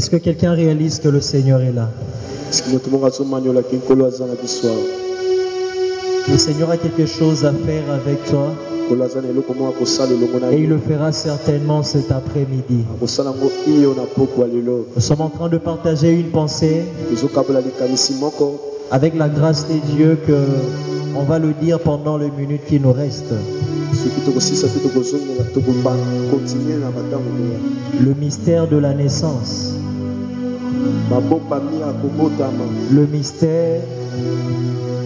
Est-ce que quelqu'un réalise que le Seigneur est là? Le Seigneur a quelque chose à faire avec toi. Et il le fera certainement cet après-midi. Nous sommes en train de partager une pensée avec la grâce de Dieu que on va le dire pendant les minutes qui nous restent. Le mystère de la naissance. Le mystère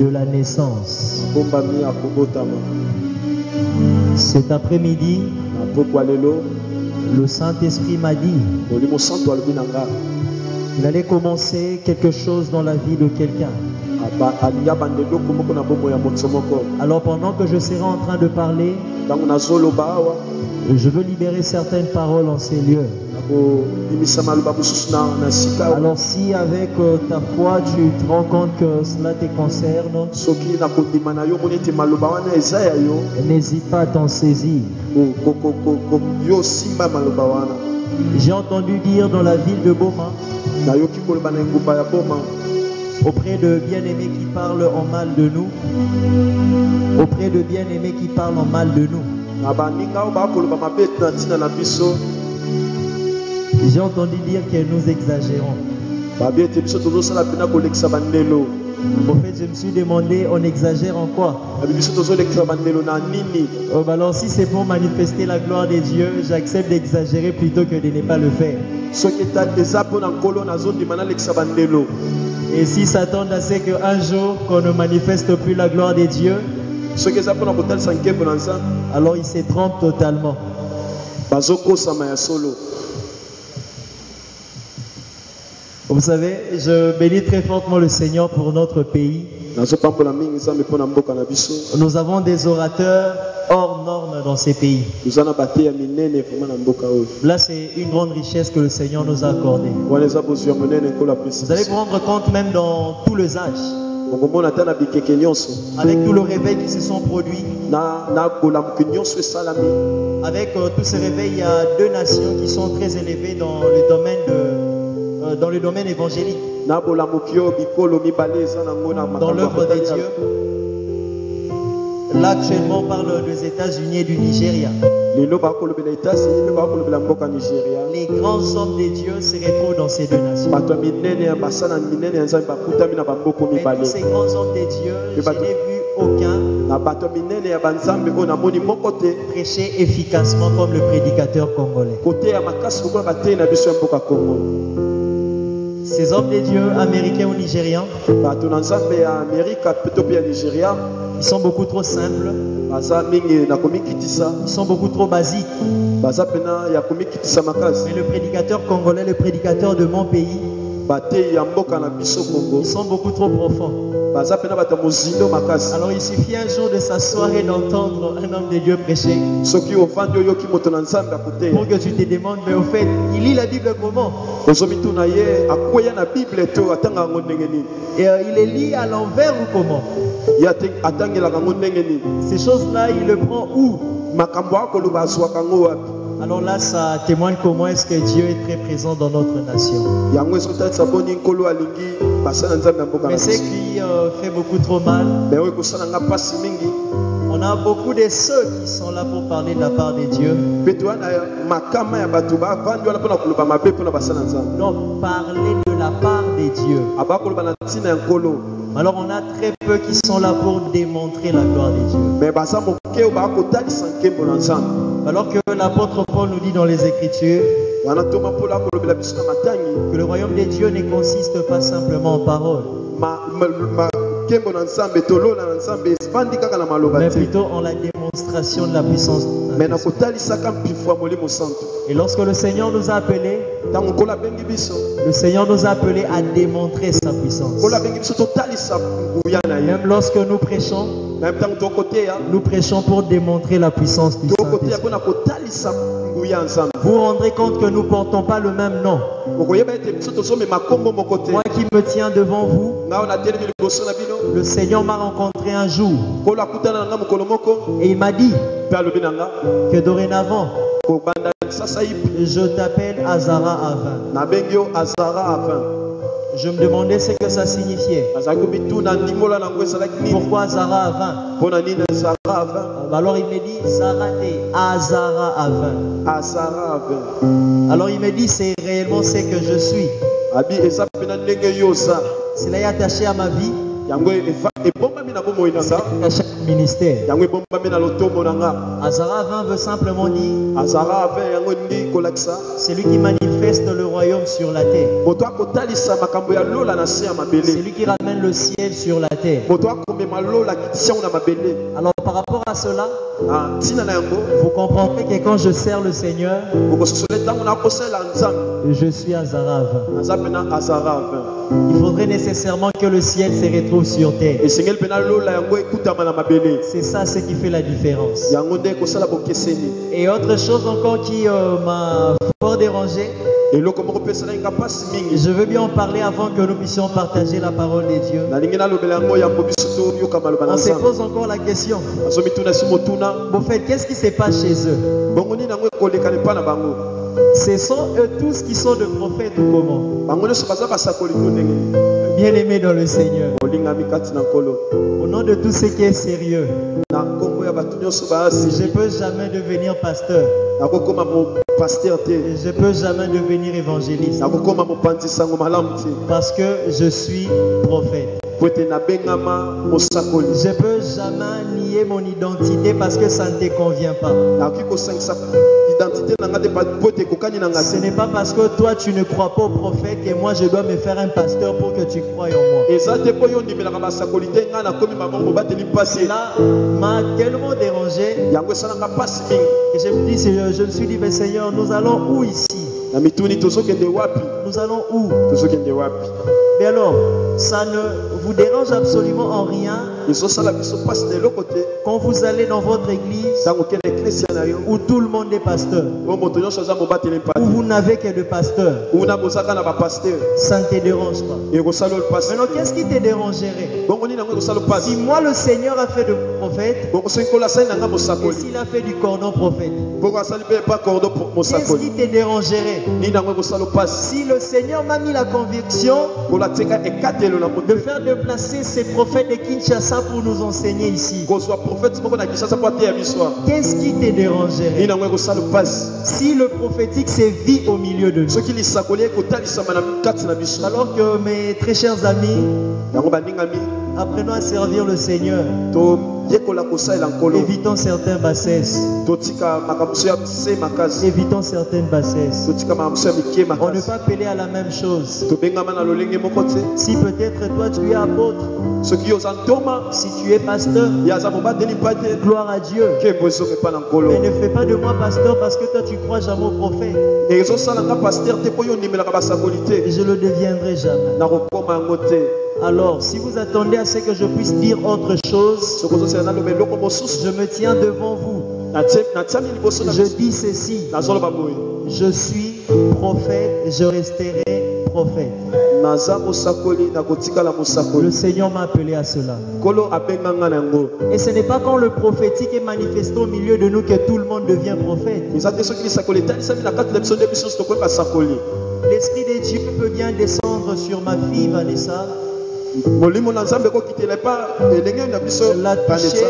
de la naissance. Cet après-midi, le Saint-Esprit m'a dit qu'il allait commencer quelque chose dans la vie de quelqu'un. Alors pendant que je serai en train de parler, je veux libérer certaines paroles en ces lieux. Alors si avec ta foi tu te rends compte que cela te concerne, n'hésite pas à t'en saisir. J'ai entendu dire dans la ville de Boma, auprès de bien-aimés qui parlent en mal de nous, auprès de bien-aimés qui parlent en mal de nous, j'ai entendu dire que nous exagérons. Au fait, je me suis demandé, on exagère en quoi? Alors si c'est pour manifester la gloire de Dieu, j'accepte d'exagérer plutôt que de ne pas le faire. Et si Satan sait qu'un jour qu'on ne manifeste plus la gloire de Dieu, alors il se trompe totalement. Vous savez, je bénis très fortement le Seigneur pour notre pays. Nous avons des orateurs hors normes dans ces pays. Là, c'est une grande richesse que le Seigneur nous a accordée. Vous allez vous rendre compte même dans tous les âges. Avec tous les réveils qui se sont produits. Avec tous ces réveils, il y a deux nations qui sont très élevées dans le domaine évangélique. Dans l'œuvre des dieux. Là actuellement on parle des États-Unis et du Nigeria. Les grands hommes des dieux se retrouvent dans ces deux nations. Et tous ces grands hommes des dieux, je n'ai vu aucun prêcher efficacement comme le prédicateur congolais. Ces hommes des dieux américains ou nigérians, ils sont beaucoup trop simples. Ils sont beaucoup trop basiques. Mais le prédicateur congolais, le prédicateur de mon pays, ils sont beaucoup trop profonds. Alors il suffit un jour de s'asseoir et d'entendre un homme de Dieu prêcher pour que tu te demandes, mais au fait, il lit la Bible comment? Et il les lit à l'envers ou comment? Ces choses-là, il le prend où? Alors là, ça témoigne comment est-ce que Dieu est très présent dans notre nation. Mais ce qui fait beaucoup trop mal, on a beaucoup de ceux qui sont là pour parler de la part de Dieu. Donc, parler de la part de Dieu. Alors, on a très peu qui sont là pour démontrer la gloire de Dieu. Alors que l'apôtre Paul nous dit dans les Écritures que le royaume des dieux ne consiste pas simplement en paroles, mais plutôt en la démonstration de la puissance. Et lorsque le Seigneur nous a appelés, le Seigneur nous a appelés à démontrer sa puissance. Même lorsque nous prêchons pour démontrer la puissance du Saint-Esprit. Vous vous rendrez compte que nous ne portons pas le même nom. Moi qui me tiens devant vous, le Seigneur m'a rencontré un jour et il m'a dit que dorénavant Je t'appelle Azara à vin. Je me demandais ce que ça signifiait. Pourquoi Azara à vin? Alors il me dit Azara à vin. Alors il me dit c'est réellement ce que je suis. Cela est attaché à ma vie. C'est attaché au ministère. Azara 20 veut simplement dire c'est lui qui manifeste le royaume sur la terre. C'est lui qui ramène le ciel sur la terre. Alors par rapport à cela, vous comprendrez que quand je sers le Seigneur, je suis Azara 20. Il faudrait nécessairement que le ciel se retrouve sur terre. C'est ça ce qui fait la différence. Et autre chose encore qui m'a fort dérangé, je veux bien en parler avant que nous puissions partager la parole de Dieu. On se pose encore la question. Au fait, qu'est-ce qui se passe chez eux? Ce sont eux tous qui sont de prophètes ou comment? Bien aimés dans le Seigneur, au nom de tout ce qui est sérieux, je ne peux jamais devenir pasteur. Je ne peux jamais devenir évangéliste. Parce que je suis prophète. Je ne peux jamais nier mon identité parce que ça ne te convient pas. Ce n'est pas parce que toi tu ne crois pas au prophète que moi je dois me faire un pasteur pour que tu croies en moi. Cela m'a tellement dérangé que je me dis, je me suis dit, mais Seigneur, nous allons où ici? Nous allons où? Mais alors, ça ne vous dérange absolument en rien quand vous allez dans votre église où tout le monde est pasteur, où vous n'avez que de pasteurs, ça ne te dérange pas. Maintenant, qu'est-ce qui te dérangerait? Si moi le Seigneur a fait de prophète et s'il a fait du cordon prophète, qu'est-ce qui te dérangerait? Si le Seigneur m'a mis la conviction de faire déplacer ces prophètes de Kinshasa pour nous enseigner ici, qu'est-ce qui te dérangerait? Si le prophétique se vit au milieu de nous. Alors que mes très chers amis, apprenons à servir le Seigneur. Évitons certaines bassesses. Évitons certaines bassesses. On ne peut pas appeler à la même chose. Si peut-être toi tu es apôtre, si tu es pasteur, gloire à Dieu. Mais ne fais pas de moi pasteur parce que toi tu crois jamais au prophète. Et je le deviendrai jamais. Alors, si vous attendez à ce que je puisse dire autre chose, je me tiens devant vous. Je dis ceci. Je suis prophète, je resterai prophète. Le Seigneur m'a appelé à cela. Et ce n'est pas quand le prophétique est manifesté au milieu de nous que tout le monde devient prophète. L'Esprit de Dieu peut bien descendre sur ma fille Vanessa, la toucher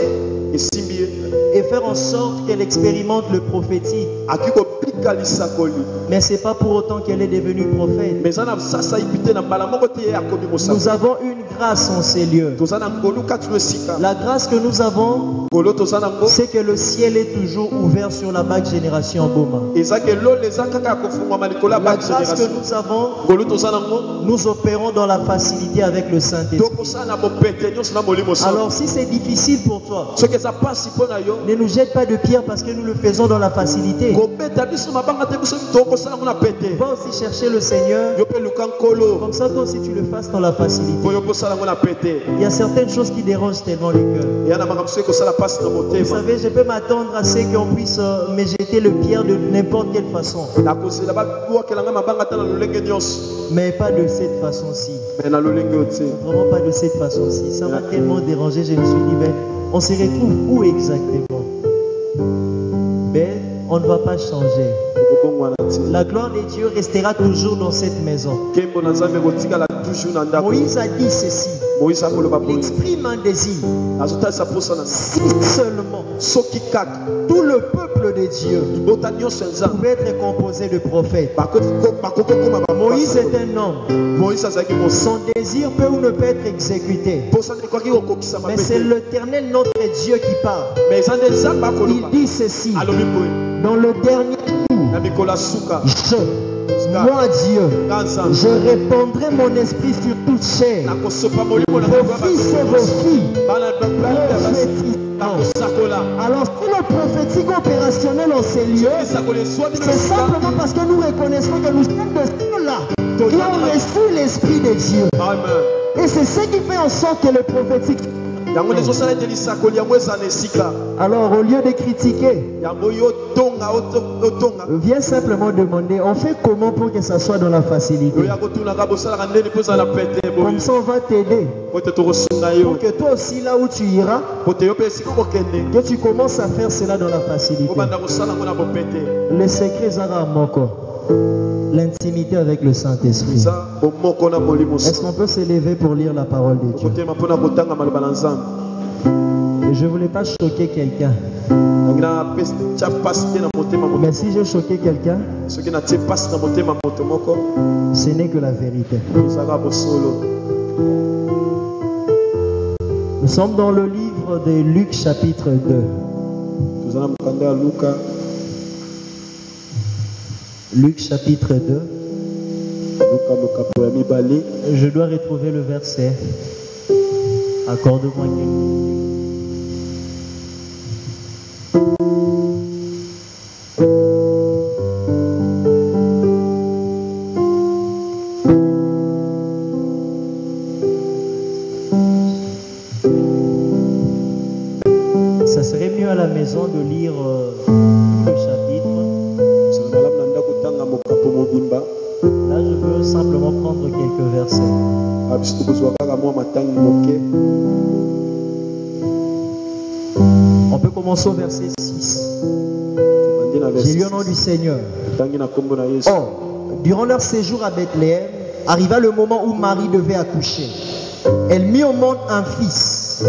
et faire en sorte qu'elle expérimente le prophétique. Mais ce n'est pas pour autant qu'elle est devenue prophète. Nous avons une grâce en ces lieux. La grâce que nous avons, c'est que le ciel est toujours ouvert sur la bague génération Boma. La grâce que nous avons, nous opérons dans la facilité avec le Saint-Esprit. Alors si c'est difficile pour toi, ne nous jette pas de pierre parce que nous le faisons dans la facilité. Va aussi chercher le Seigneur. Comme ça, toi aussi tu le fasses dans la facilité. Il y a certaines choses qui dérangent tellement les cœurs. Vous savez, je peux m'attendre à ce qu'on puisse me jeter le pierre de n'importe quelle façon. Mais pas de cette façon-ci. Vraiment pas de cette façon-ci. Ça m'a tellement dérangé, je me suis dit, mais on se retrouve où exactement? Mais on ne va pas changer. La gloire de Dieu restera toujours dans cette maison. Moïse a dit ceci. Il exprime un désir. Si seulement tout le peuple de Dieu pouvait être composé de prophètes. Moïse est un homme. Son désir peut ou ne peut être exécuté. Mais c'est l'Éternel notre Dieu qui parle. Il dit ceci. Dans le dernier jour, moi Dieu, je répandrai mon esprit sur toute chair. Vos fils et vos filles prophétiseront. Alors si le prophétique opérationnel en ces lieux, c'est simplement parce que nous reconnaissons que nous sommes de ceux-là qui ont reçu l'esprit de Dieu. Et c'est ce qui fait en sorte que le prophétique. Alors au lieu de critiquer, viens simplement demander, on fait comment pour que ça soit dans la facilité? Comme ça on va t'aider. Pour que toi aussi là où tu iras, que tu commences à faire cela dans la facilité. Le secret Zara Moko. L'intimité avec le Saint-Esprit. Est-ce qu'on peut s'élever pour lire la parole de Dieu? Et je ne voulais pas choquer quelqu'un. Mais si j'ai choqué quelqu'un, ce n'est que la vérité. Nous sommes dans le livre de Luc chapitre 2. Luc chapitre 2. Je dois retrouver le verset. Accorde-moi quelques. Ça serait mieux à la maison de lire le chapitre. Là, je veux simplement prendre quelques versets. On peut commencer au verset 6. J'ai lu au nom du Seigneur. Or, durant leur séjour à Bethléem, arriva le moment où Marie devait accoucher. Elle mit au monde un fils.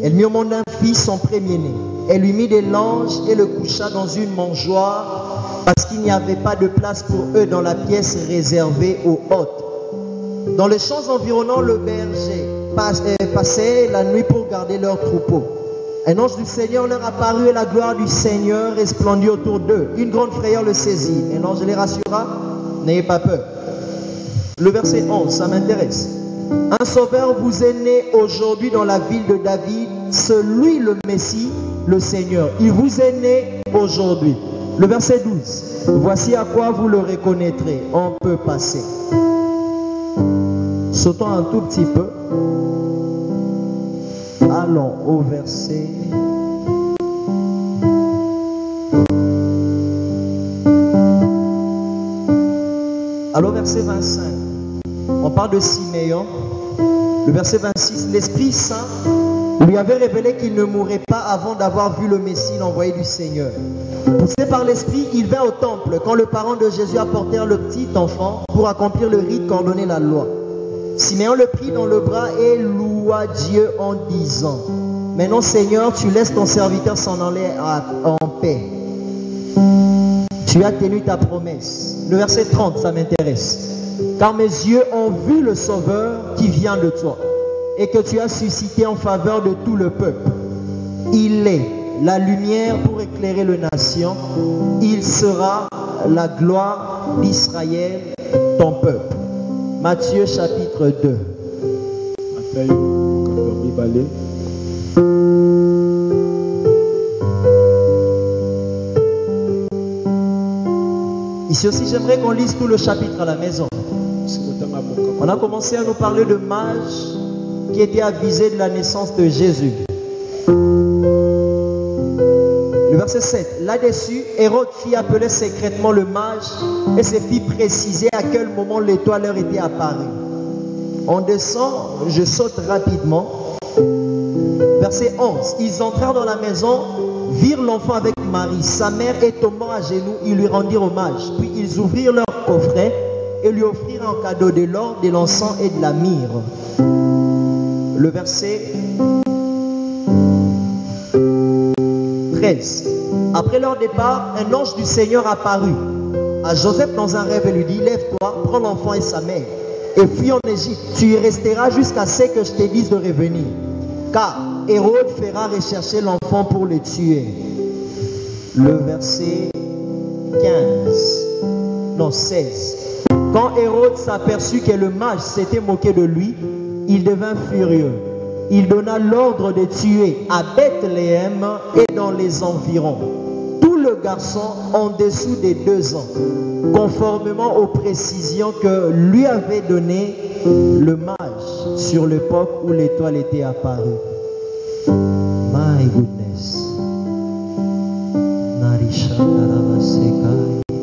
Elle mit au monde un fils, son premier-né. Elle lui mit des langes et le coucha dans une mangeoire parce qu'il n'y avait pas de place pour eux dans la pièce réservée aux hôtes. Dans les champs environnants, le berger passait la nuit pour garder leurs troupeaux. Un ange du Seigneur leur apparut et la gloire du Seigneur resplendit autour d'eux. Une grande frayeur le saisit. Un ange les rassura, n'ayez pas peur. Le verset 11, ça m'intéresse. Un sauveur vous est né aujourd'hui dans la ville de David, celui le Messie, le Seigneur. Il vous est né aujourd'hui. Le verset 12. Voici à quoi vous le reconnaîtrez. On peut passer. Sautons un tout petit peu. Allons au verset. Alors verset 25. On parle de Siméon. Le verset 26. L'Esprit Saint lui avait révélé qu'il ne mourrait pas avant d'avoir vu le Messie, l'envoyé du Seigneur. Poussé par l'Esprit, il vint au temple quand le parent de Jésus apportèrent le petit enfant pour accomplir le rite qu'ordonnait la loi. Siméon le prit dans le bras et loua Dieu en disant: Maintenant Seigneur, tu laisses ton serviteur s'en aller en paix. Tu as tenu ta promesse. Le verset 30, ça m'intéresse. Car mes yeux ont vu le Sauveur qui vient de toi et que tu as suscité en faveur de tout le peuple. Il est la lumière pour éclairer les nations. Il sera la gloire d'Israël, ton peuple. Matthieu chapitre 2. Ici aussi, j'aimerais qu'on lise tout le chapitre à la maison. On a commencé à nous parler de mages qui étaient avisés de la naissance de Jésus. Le verset 7. Là-dessus, Hérode fit appeler secrètement le mage et se fit préciser à quel moment l'étoile leur était apparue. On descend, je saute rapidement. Verset 11. Ils entrèrent dans la maison, virent l'enfant avec Marie, sa mère, et tombant à genoux, ils lui rendirent hommage. Puis ils ouvrirent leur coffret et lui offrirent en cadeau de l'or, de l'encens et de la myrrhe. Le verset 13. Après leur départ, un ange du Seigneur apparut à Joseph dans un rêve et lui dit: lève-toi, prends l'enfant et sa mère et fuis en Égypte. Tu y resteras jusqu'à ce que je te dise de revenir, car Hérode fera rechercher l'enfant pour le tuer. Le verset 16. Quand Hérode s'aperçut que le mage s'était moqué de lui, il devint furieux. Il donna l'ordre de tuer à Bethléem et dans les environs tout le garçon en dessous des 2 ans, conformément aux précisions que lui avait données le mage sur l'époque où l'étoile était apparue. My goodness.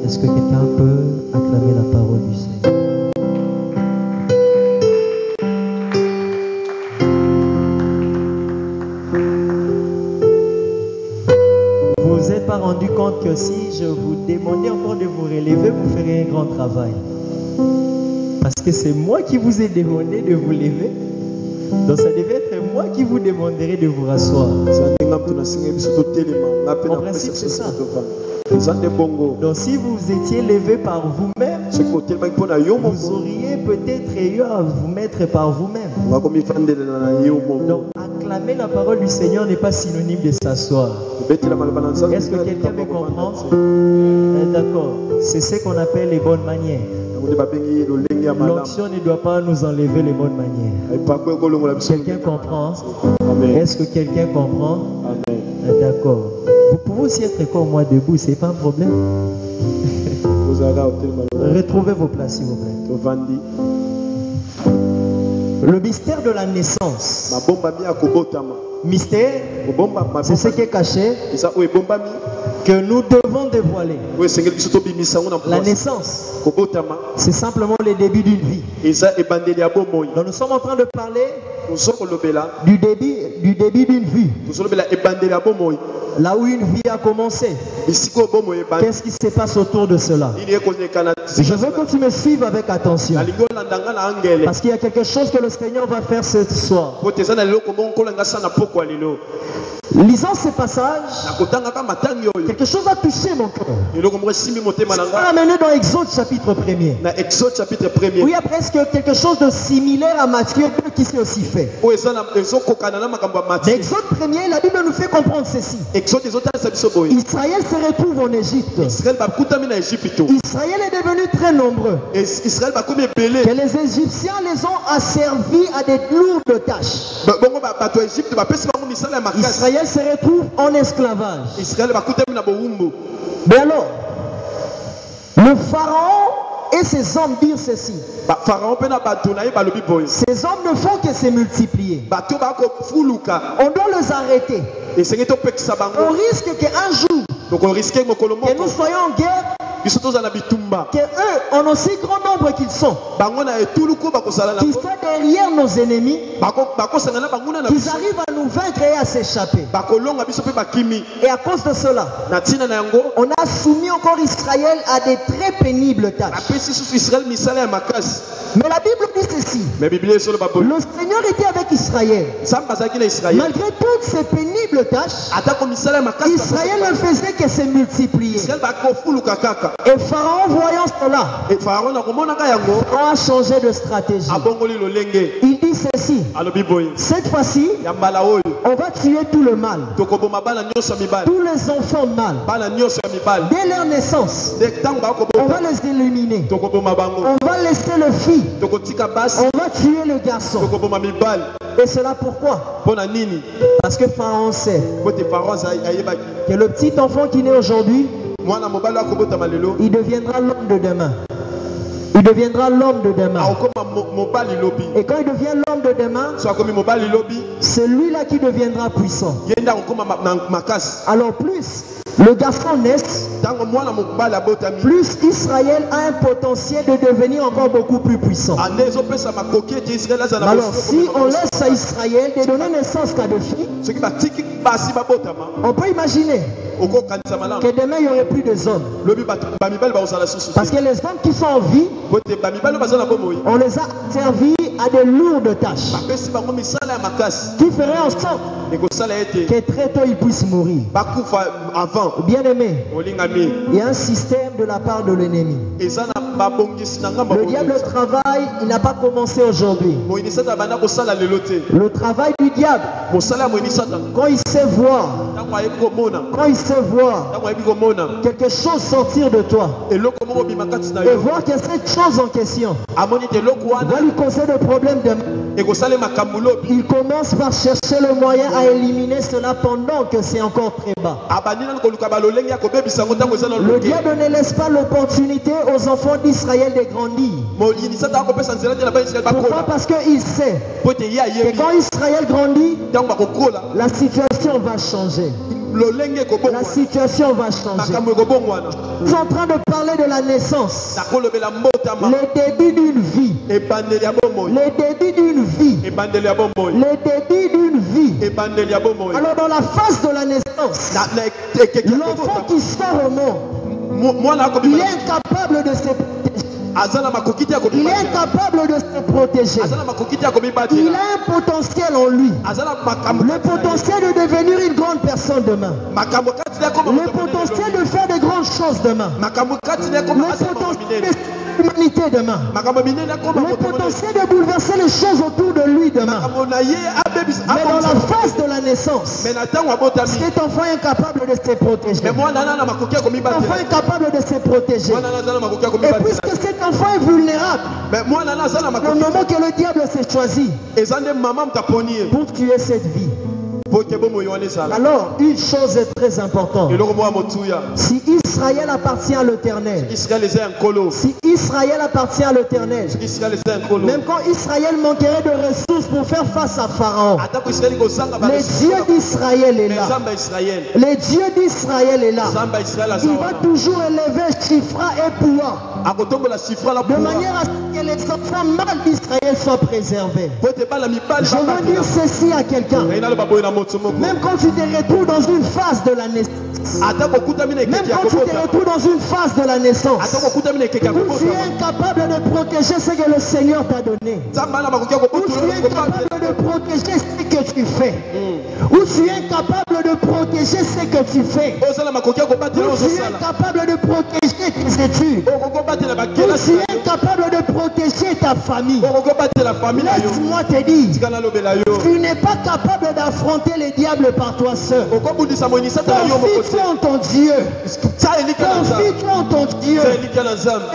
Est-ce que quelqu'un peut acclamer la parole du Seigneur? Vous vous êtes pas rendu compte que si je vous demandais encore de vous relever, vous feriez un grand travail? Parce que c'est moi qui vous ai demandé de vous lever. Donc ça devait être moi qui vous demanderai de vous rasseoir. En principe, c'est ça. Donc si vous étiez levé par vous-même, vous auriez peut-être eu à vous mettre par vous-même. Donc acclamer la parole du Seigneur n'est pas synonyme de s'asseoir. Est-ce que quelqu'un me comprend? D'accord. C'est ce qu'on appelle les bonnes manières. L'onction ne doit pas nous enlever les bonnes manières. Quelqu'un comprend? Est-ce que quelqu'un comprend? D'accord. Vous pouvez aussi être comme moi debout, c'est pas un problème. Retrouvez vos places s'il vous plaît. Le mystère de la naissance. Mystère, c'est ce qui est caché, que nous devons dévoiler. La naissance, c'est simplement le début d'une vie. Donc nous sommes en train de parler du début d'une vie. Là où une vie a commencé. Qu'est-ce qui se passe autour de cela? Je veux que tu me suives avec attention. Parce qu'il y a quelque chose que le Seigneur va faire ce soir. Lisant ces passages, quelque chose a touché mon cœur. Ça m'a amené dans Exode chapitre 1er. Oui, il y a presque quelque chose de similaire à Matthieu qui s'est aussi fait. Dans Exode 1er, la Bible nous fait comprendre ceci. Israël se retrouve en Égypte. Israël est devenu très nombreux. Que les Égyptiens les ont asservis à des lourdes tâches. Israël se retrouve en esclavage. Mais alors, le pharaon et ses hommes disent ceci. Ces hommes ne font que se multiplier. On doit les arrêter. On risque qu'un jour, que nous soyons en guerre, que eux, en aussi grand nombre qu'ils sont, qu'ils soient derrière nos ennemis, qu'ils arrivent à nous vaincre et à s'échapper. Et à cause de cela, on a soumis encore Israël à des très pénibles tâches. Mais la Bible dit ceci. Le Seigneur était avec Israël. Malgré toutes ces pénibles tâches, Israël ne faisait que se multiplier. Et Pharaon, voyant cela, a changé de stratégie. Il dit ceci. Cette fois-ci, on va tuer tout le mal. Tous les enfants mâles. Dès leur naissance, on va les éliminer. On va laisser le fils. On va tuer le garçon. Et cela pourquoi? Parce que Pharaon sait que le petit enfant qui naît aujourd'hui, il deviendra l'homme de demain. Il deviendra l'homme de demain. Et quand il devient l'homme de demain, c'est lui-là qui deviendra puissant. Alors plus le garçon naît, plus Israël a un potentiel de devenir encore beaucoup plus puissant. Alors si on laisse à Israël de donner naissance qu'à deux filles, on peut imaginer que demain il n'y aurait plus de hommes. Parce que les hommes qui sont en vie, on les a servis à de lourdes tâches qui feraient en sorte que très tôt ils puissent mourir. Bien aimé, il y a un système de la part de l'ennemi. Le diable travaille, il n'a pas commencé aujourd'hui. Le travail du diable, quand il sait voir quelque chose sortir de toi et voir que cette chose en question va lui causer des problèmes de... Il commence par chercher le moyen à éliminer cela pendant que c'est encore très bas. Le diable ne laisse pas l'opportunité aux enfants d'Israël de grandir. Pourquoi? Parce qu'il sait que quand Israël grandit, la situation va changer. La situation va changer. Nous sommes en train de parler de la naissance, le début d'une vie, le début d'une vie, le début d'une vie. Alors dans la phase de la naissance, l'enfant qui sort au monde, il est incapable de se protéger. Il est incapable de se protéger. Il a un potentiel en lui. Le potentiel de devenir une grande personne demain. Le potentiel de faire de grandes choses demain. Le potentiel de l'humanité demain. Le potentiel de bouleverser les choses autour de lui demain. Mais dans la phase de la naissance, cet enfant est incapable de se protéger. L'enfant est incapable de se protéger. Et puisque cet enfant est vulnérable, au moment que le diable s'est choisi pour tuer cette vie, alors une chose est très importante. Si Israël appartient à l'Éternel, si Israël appartient à l'Éternel, même quand Israël manquerait de ressources pour faire face à Pharaon, le Dieu d'Israël est là. Le Dieu d'Israël est là. Il va toujours élever Shifra et Poua de manière à ce que les enfants mâles d'Israël soient préservés. Je veux dire ceci à quelqu'un. Même quand tu te retrouves dans une phase de la naissance, même quand tu te retrouves dans une phase de la naissance, où tu es incapable de protéger ce que le Seigneur t'a donné, où tu es incapable de protéger ce que tu fais, où tu es incapable de protéger ce que tu fais, où tu es incapable de protéger tes études, où tu es incapable de protéger ta famille. Laisse-moi te dire, tu n'es pas capable d'affronter les diables par toi seul. Confie-toi en ton Dieu. Confie-toi en ton Dieu.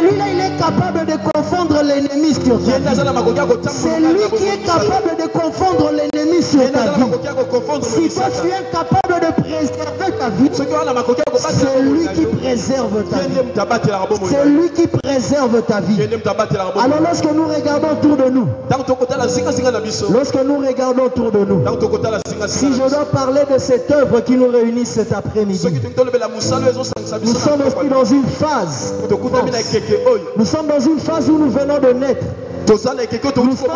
Lui-là, il est capable de confondre l'ennemi sur ta vie. C'est lui qui est capable de confondre l'ennemi sur ta vie. Si toi tu es incapable de préserver ta vie, c'est lui qui préserve ta vie. C'est lui qui préserve ta vie. Alors lorsque nous regardons autour de nous, si je dois parler de cette œuvre qui nous réunit cet après-midi, nous sommes aussi dans une phase. Nous sommes dans une phase où nous venons de naître. Nous sommes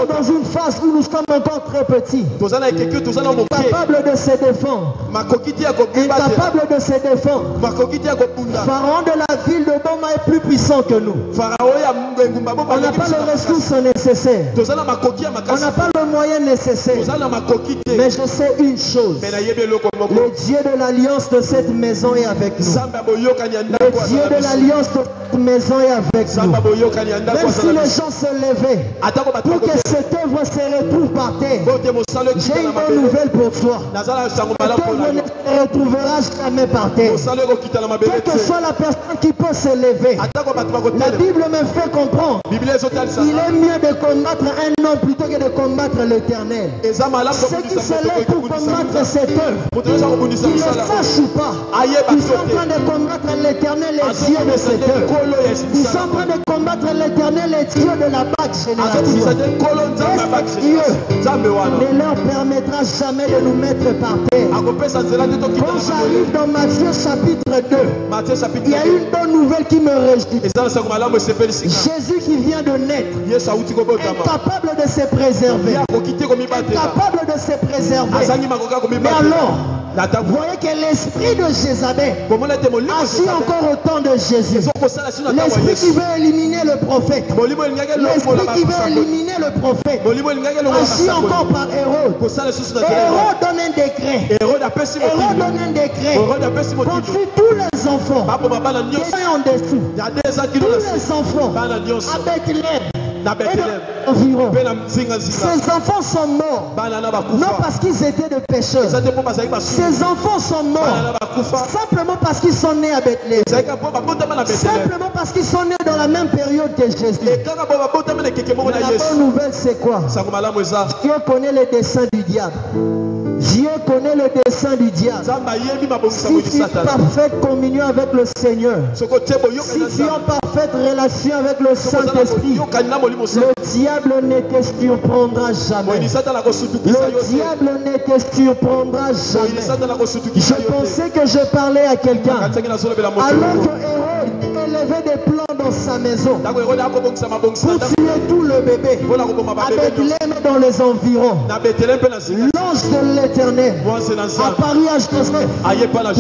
dans une phase où nous sommes encore très petits, incapables de se défendre. Incapables de se défendre. Pharaon de la ville de Boma est plus puissant que nous. On n'a pas les ressources nécessaires. On n'a pas le moyen nécessaire. Mais je sais une chose. Le Dieu de l'alliance de cette maison est avec nous. Le Dieu de l'alliance de cette maison est avec nous. Même si les gens se levaient pour que cette œuvre se retrouve par terre, j'ai une bonne nouvelle pour toi. Cette œuvre ne se retrouvera jamais par terre. Quelle que soit la personne qui peut se lever, la Bible me fait comprendre qu'il est mieux de combattre un homme plutôt que de combattre l'Éternel. Ceux qui se lèvent pour combattre cette œuvre, qu'ils le sachent ou pas, ils sont en train de combattre l'Éternel, les dieux de cette œuvre. Ils sont en train de combattre l'Éternel, les dieux de la Pâque générative. Et Dieu ne leur permettra jamais de nous mettre par terre. Quand j'arrive dans Matthieu chapitre 2, il y a une bonne nouvelle qui me réjouit. Jésus qui vient de naître, incapable de se préserver, incapable de se préserver. Mais alors, Vous voyez que l'esprit de Jézabel agit encore au temps de Jésus. L'esprit qui veut éliminer le prophète, l'esprit qui veut éliminer le prophète, agit encore par Hérode. Hérode donne un décret. Hérode donne un décret contre tous les enfants qui sont en dessous. Tous les enfants à Bethléem. Environ. Ces enfants sont morts, non parce qu'ils étaient de pécheurs. Ces enfants sont morts simplement parce qu'ils sont nés à Bethléem, simplement parce qu'ils sont nés dans la même période que Jésus. Mais la bonne nouvelle, c'est quoi? Dieu connaît les desseins du diable. Dieu connaît le dessein du diable. Si tu es en parfaite communion avec le Seigneur, si tu es en parfaite relation avec le Saint-Esprit, le diable ne te surprendra jamais. Le diable ne te surprendra jamais. Je pensais que je parlais à quelqu'un. Alors que Hérode élevait des plans dans sa maison pour tuer tout le bébé à Bethléem et dans les environs. L'ange de l'Éternel apparut à Joseph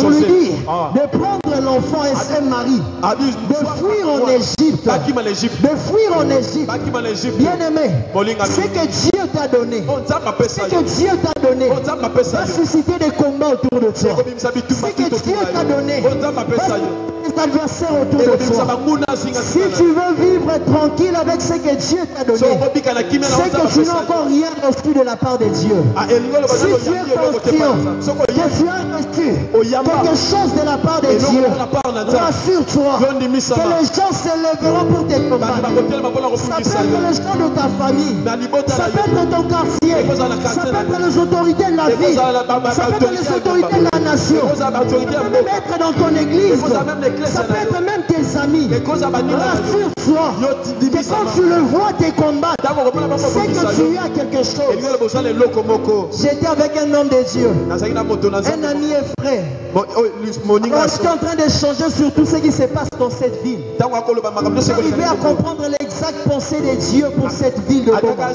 pour lui dire de prendre l'enfant et ses maris, de fuir en Égypte, de fuir en Égypte. Bien-aimé, ce que Dieu t'a donné, ce que Dieu t'a donné va susciter des combats autour de toi. Ce que Dieu t'a donné va des adversaires autour de toi. Si tu veux vivre tranquille avec ce que Dieu t'a donné, c'est que tu n'as encore rien reçu de la part de Dieu. Si tu es conscient que tu as reçu quelque chose de la part de Dieu, rassure-toi que les gens s'élèveront pour te combattre. Ça peut être les gens de ta famille, ça peut être ton quartier, ça peut être les autorités de la ville, ça peut être les autorités de la nation, ça peut même être dans ton église, ça peut être même tes amis. Rassure-toi que quand tu le vois te combattre, c'est que tu as quelque chose. J'étais avec un homme de Dieu, un ami et frère. On était en train d'échanger sur tout ce qui se passe dans cette ville. J'arrivais à comprendre l'exacte pensée de Dieu pour cette ville de Goma.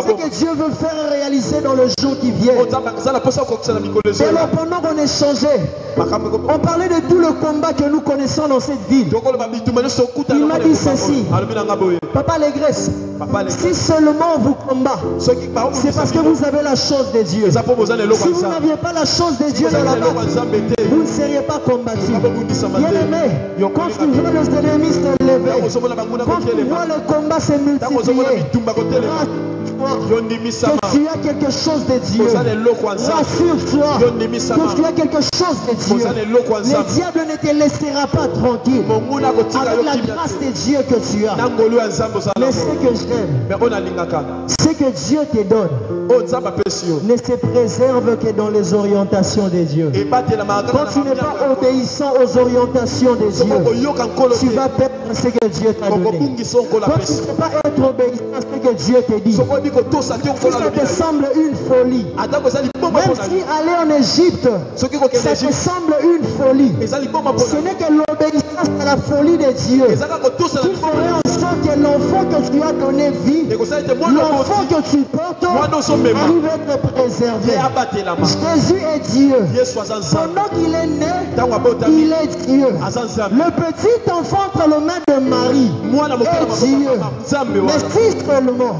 Ce que Dieu veut faire réaliser dans le jour qui vient. Et alors pendant qu'on échangeait, on parlait de tout le combat que nous connaissons dans cette ville. Il m'a dit ceci: Papa Légresse, si seulement vous combat, c'est parce que vous avez la chose de Dieu. Si vous n'aviez pas la chose de Dieu dans la main, vous ne seriez pas combattu. Bien aimé, quand tu vois les ennemis se lever, quand tu vois le combat se multiplier, que tu as quelque chose de Dieu. Rassure-toi que tu as quelque chose de Dieu. Le diable ne te laissera pas tranquille avec la grâce de Dieu que tu as. Mais ce que j'aime, ce que Dieu te donne ne se préserve que dans les orientations de Dieu. Quand tu n'es pas obéissant aux orientations de Dieu, tu vas perdre ce que Dieu t'a donné. Quand tu ne peux pas être obéissant à ce que Dieu te dit, si ça te semble une folie, même si aller en Égypte, ça te semble une folie, ce n'est que l'obéissance à la folie de Dieu qui ferait en sorte que l'enfant que tu as donné vie, l'enfant que tu portes, arrive à être préservé. Jésus est Dieu. Pendant qu'il est né, il est Dieu. Le petit enfant entre les mains de Marie est Dieu. Mais si seulement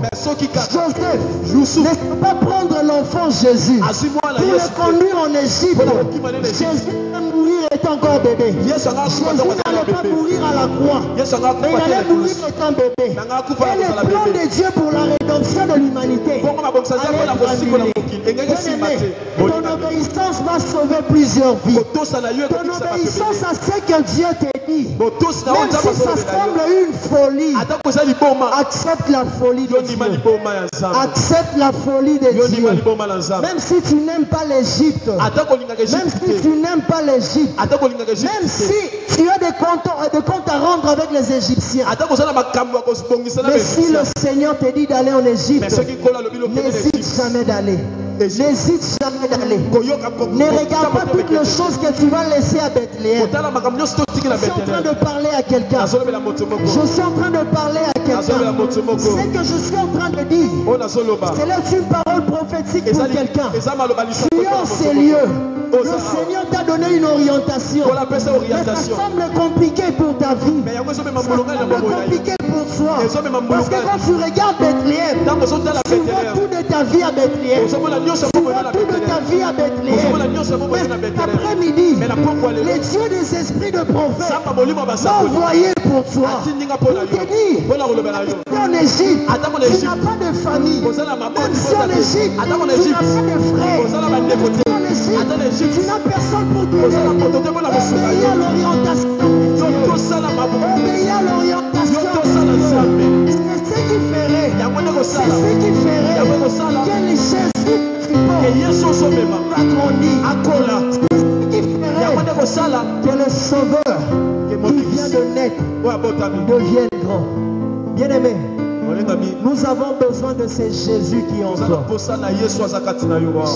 Joseph ne peut pas prendre l'enfant Jésus pour le conduire en Égypte, Jésus va mourir étant encore bébé. Jésus n'allait pas mourir à la croix, mais il allait mourir étant bébé. Et le plan de Dieu pour la rédemption de l'humanité ton obéissance va sauver plusieurs vies. Ton obéissance à ce que Dieu t'a dit, même si ça semble une folie, accepte la folie de Dieu. Accepte la folie de Dieu. Même si tu n'aimes pas l'Égypte, même si tu n'aimes pas l'Égypte, même si tu as des comptes à rendre avec les Égyptiens, mais si le Seigneur te dit d'aller en Égypte, n'hésite jamais d'aller. N'hésite jamais d'aller. Ne regarde pas toutes les choses que tu vas laisser à Bethléem. Je suis en train de parler à quelqu'un. Je suis en train de parler à quelqu'un. Ce que je suis en train de dire, c'est là une parole prophétique prophétique pour quelqu'un. Tu es en ces lieux. Le Seigneur t'a donné une orientation. Mais ça semble compliqué pour ta vie. Ça semble compliqué pour toi. Parce que quand tu regardes Bethléem, tu vois tout de ta vie à Bethléem. Tu vois tout de ta vie à Bethléem. Mais cet après-midi, les dieux des esprits de prophète m'ont envoyé pour toi. Pour te dire, en Égypte, tu n'as pas de famille. Même si en Égypte, tu n'as pas de frères. En Égypte, tu n'as personne pour t'aider. Obéis à l'orientation. Obéis à l'orientation. C'est ce qui ferait. C'est ce qui ferait que les Jésus va grandir. C'est ce qui ferait que le Sauveur qui vient de naître devienne grand. Bien-aimé, nous avons besoin de ce Jésus qui est en toi.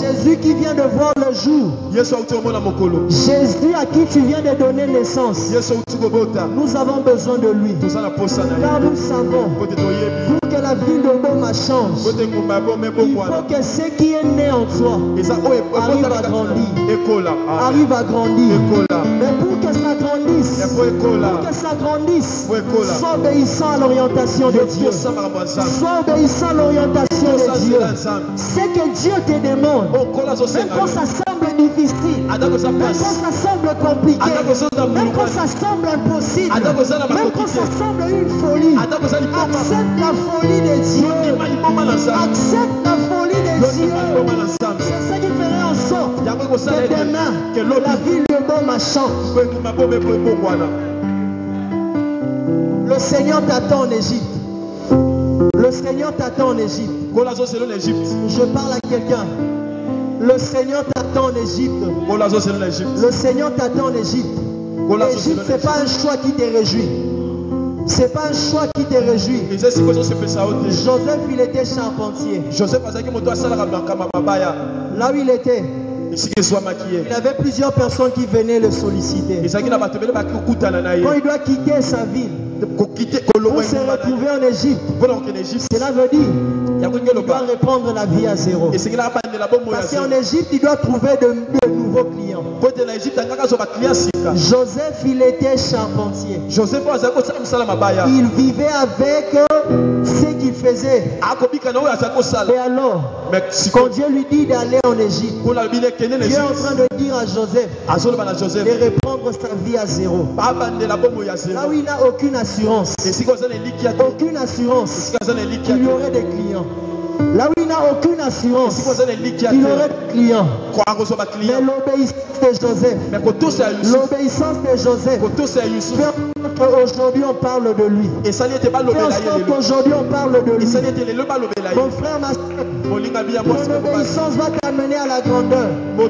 Jésus qui vient de voir le jour. Jésus à qui tu viens de donner naissance. Nous avons besoin de lui. Car nous savons, pour que la ville de Boma change, il faut que ce qui est né en toi arrive à grandir. Arrive à grandir. Mais pour que ça grandisse, sois obéissant à l'orientation de Dieu. Sois obéissant à l'orientation de Dieu. C'est que Dieu te demande, même quand ça semble difficile, même quand ça semble compliqué, même quand ça semble impossible, même quand ça semble une folie, accepte la folie de Dieu. Accepte la folie de Dieu. C'est ce qui ferait en sorte que demain, la ville de Boma change. Le Seigneur t'attend en Égypte. Le Seigneur t'attend en Égypte. Je parle à quelqu'un. Le Seigneur t'attend en Égypte. Le Seigneur t'attend en Égypte. L'Égypte, ce n'est pas un choix qui te réjouit. Ce n'est pas un choix qui te réjouit. Joseph, il était charpentier. Là où il était, il avait plusieurs personnes qui venaient le solliciter. Quand il doit quitter sa ville pour se retrouver en Égypte, cela veut dire qu'il doit reprendre la vie à zéro. Parce qu'en Égypte, il doit trouver de nouveaux clients. Joseph, il était charpentier. Il vivait avec ce qu'il faisait. Et alors, quand Dieu lui dit d'aller en Égypte, Dieu est en train de dire à Joseph de reprendre sa vie à zéro. Là où il n'a aucune assurance, aucune assurance qu'il y aurait des clients. Là où il n'a aucune assurance qu'il aurait des clients. Mais l'obéissance de Joseph, aujourd'hui on parle de lui. Aujourd'hui on parle de lui. Mon frère, ma soeur, ton obéissance va t'amener à la grandeur. Ton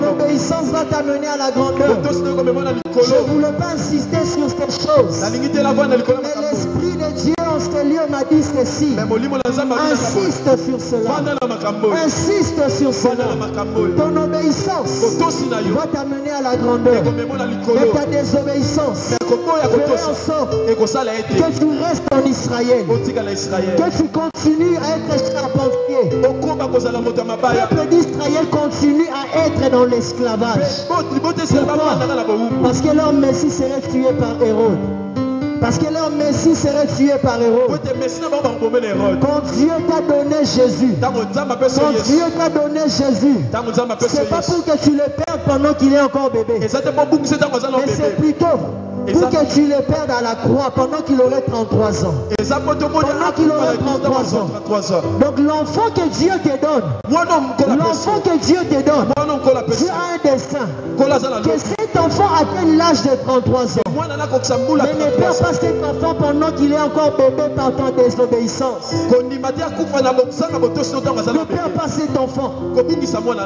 obéissance va t'amener à la grandeur. Je ne voulais pas insister sur ces choses. Mais l'Esprit de Dieu en ce lieu m'a dit ceci. Insiste sur cela. Insiste sur cela. Ton obéissance va t'amener à la grandeur. Mais ta désobéissance ferait en sorte que tu restes en Israël. Que tu continues à être charpentier. Le peuple d'Israël continue à être dans l'esclavage. Pourquoi? Parce que leur Messie serait tué par Hérode. Parce que leur Messie serait tué par Hérode. Quand Dieu t'a donné Jésus, c'est pas pour que tu le perdes pendant qu'il est encore bébé. Mais c'est plutôt pour que tu le perdes à la croix pendant qu'il aurait 33 ans. Pendant qu'il aurait 33 ans. Donc l'enfant que Dieu te donne, Dieu a un dessein. Que cet enfant atteigne l'âge de 33 ans. Mais ne perds pas cet enfant pendant qu'il est encore bébé par ta désobéissance. Ne perds pas cet enfant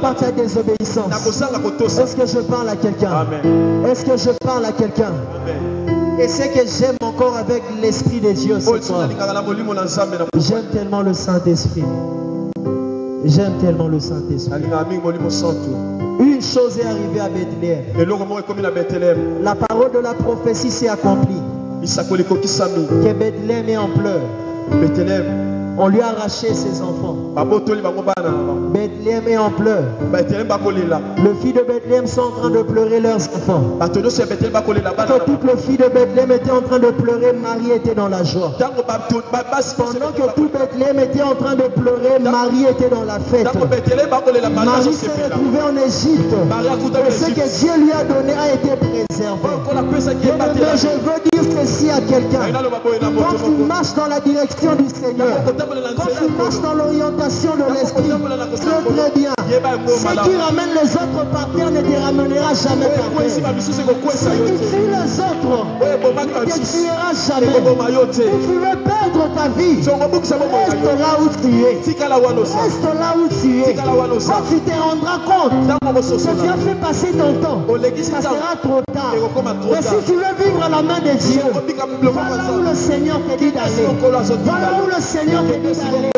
par ta désobéissance. Est-ce que je parle à quelqu'un? Est-ce que je parle à quelqu'un? Et c'est que j'aime encore avec l'Esprit de Dieu ce soir. J'aime tellement le Saint-Esprit. J'aime tellement le Saint-Esprit. Une chose est arrivée à Bethléem. La parole de la prophétie s'est accomplie. Que Bethléem est en pleurs. On lui a arraché ses enfants. Bethléem est en pleurs. Le fils de Bethléem sont en train de pleurer leurs enfants. Que toutes les filles de Bethléem étaient en train de pleurer, Marie était dans la joie. Pendant que tout Bethléem était en train de pleurer, Marie était dans la fête. Marie s'est retrouvée en Égypte. Et ce que Dieu lui a donné a été préservé. Mais je veux dire ceci à quelqu'un. Quand tu marches dans la direction du Seigneur, quand tu marches dans l'orientation de l'Esprit, c'est très bien. Ce qui ramène les autres par terre ne te ramènera jamais par terre. Ce qui tue les autres ne te tuera jamais. Si tu veux perdre ta vie, reste là où tu es. Reste là où tu es. Quand tu te rendras compte que tu as fait passer ton temps, ça sera trop tard. Mais si tu veux vivre à la main de Dieu, voilà où le Seigneur te dit d'aller. Voilà où le Seigneur te dit d'aller.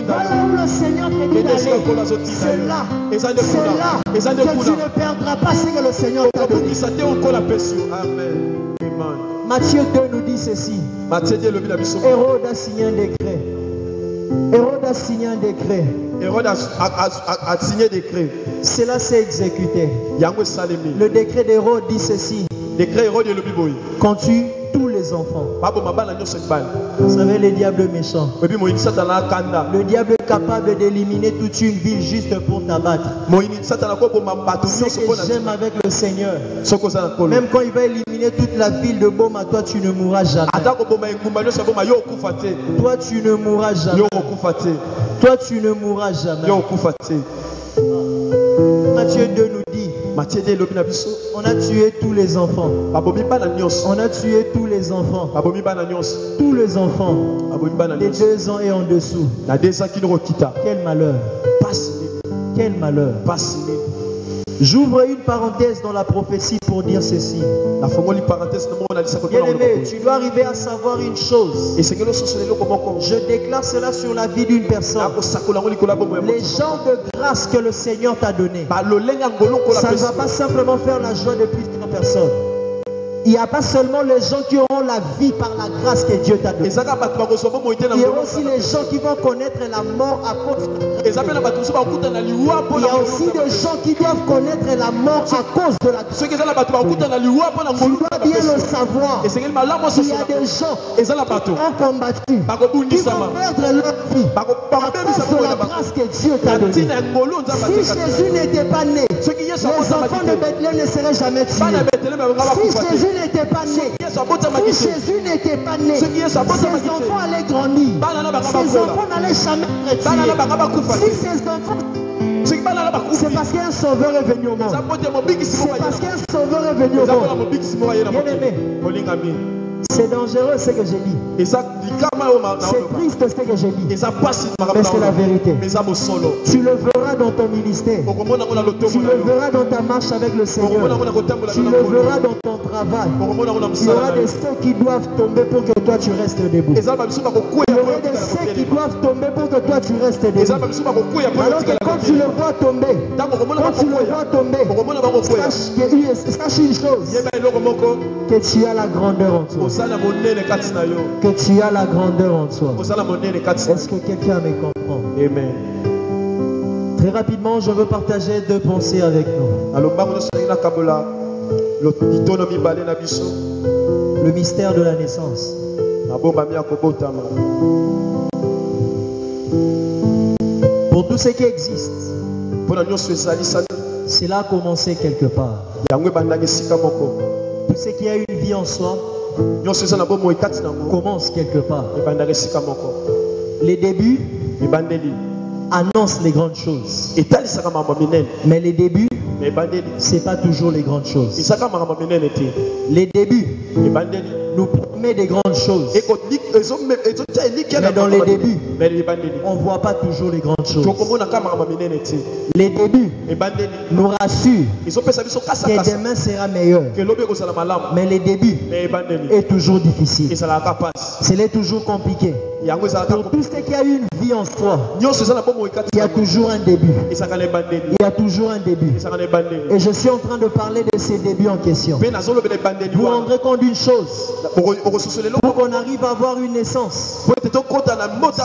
Voilà où le Seigneur te dit d'aller. C'est là que tu ne perdras pas ce que le Seigneur t'a donné. Matthieu 2 nous dit ceci. Hérode a signé un décret. Hérode a signé un décret. Hérode a signé un décret. Cela s'est exécuté. Le décret d'Hérode dit ceci. Quand tu tous les enfants. Vous savez, le diable est méchant. Le diable est capable d'éliminer toute une ville juste pour t'abattre. Ce que j'aime avec le Seigneur, même quand il va éliminer toute la ville de Boma, toi tu ne mourras jamais. Toi tu ne mourras jamais. Toi tu ne mourras jamais. Matthieu 2 nous dit, on a tué tous les enfants. On a tué tous les enfants. Tous les enfants de 2 ans et en dessous. Quel malheur. Quel malheur. J'ouvre une parenthèse dans la prophétie pour dire ceci. Bien-aimé, tu dois arriver à savoir une chose. Je déclare cela sur la vie d'une personne. Les genres de grâce que le Seigneur t'a donné, ça ne va pas simplement faire la joie de plusieurs personnes. Il n'y a pas seulement les gens qui auront la vie par la grâce que Dieu t'a donnée. Il y a aussi les gens qui vont connaître la mort à cause de la grâce. Il y a aussi des gens qui doivent connaître la mort à cause de la grâce. Tu dois bien le savoir. Il y a des gens qui ont combattu, qui vont perdre leur vie à cause de la grâce que Dieu t'a donnée. Si Jésus n'était pas né, les enfants de Bethléem ne seraient jamais tués. Si Jésus n'était pas né, si Jésus n'était pas né, ses enfants allaient grandir. Ses enfants n'allaient jamais être tués. Si ses enfants, c'est parce qu'un sauveur est venu au monde. C'est parce qu'un sauveur est venu au monde. Bien-aimé, c'est dangereux ce que j'ai dit. C'est triste ce que j'ai dit. Mais c'est la vérité. Tu le verras dans ton ministère. Tu le verras dans ta marche avec le Seigneur. Tu le verras dans ton travail. Il y aura des ceux qui doivent tomber pour que toi tu restes debout. Il y aura des ceux qui doivent tomber pour que toi tu restes debout. Alors que quand tu le vois tomber, sache une chose, que tu as la grandeur en toi. Que tu as la grandeur en toi. Est-ce que quelqu'un me comprend? Amen. Très rapidement, je veux partager 2 pensées avec nous. Le mystère de la naissance. Pour tout ce qui existe, cela a commencé quelque part. Tout ce qui a une vie en soi commence quelque part. Les débuts annoncent les grandes choses. Mais les débuts, ce n'est pas toujours les grandes choses. Les débuts nous promettent des grandes choses. Mais dans les débuts, on ne voit pas toujours les grandes choses. Les débuts nous rassurent que demain sera meilleur. Mais les débuts est toujours difficile. C'est toujours compliqué. Pour tout ce qui a une vie en soi, il y a toujours un début. Il y a toujours un début. Et je suis en train de parler de ces débuts en question. Vous vous rendrez compte d'une chose. Pour qu'on arrive à avoir une naissance,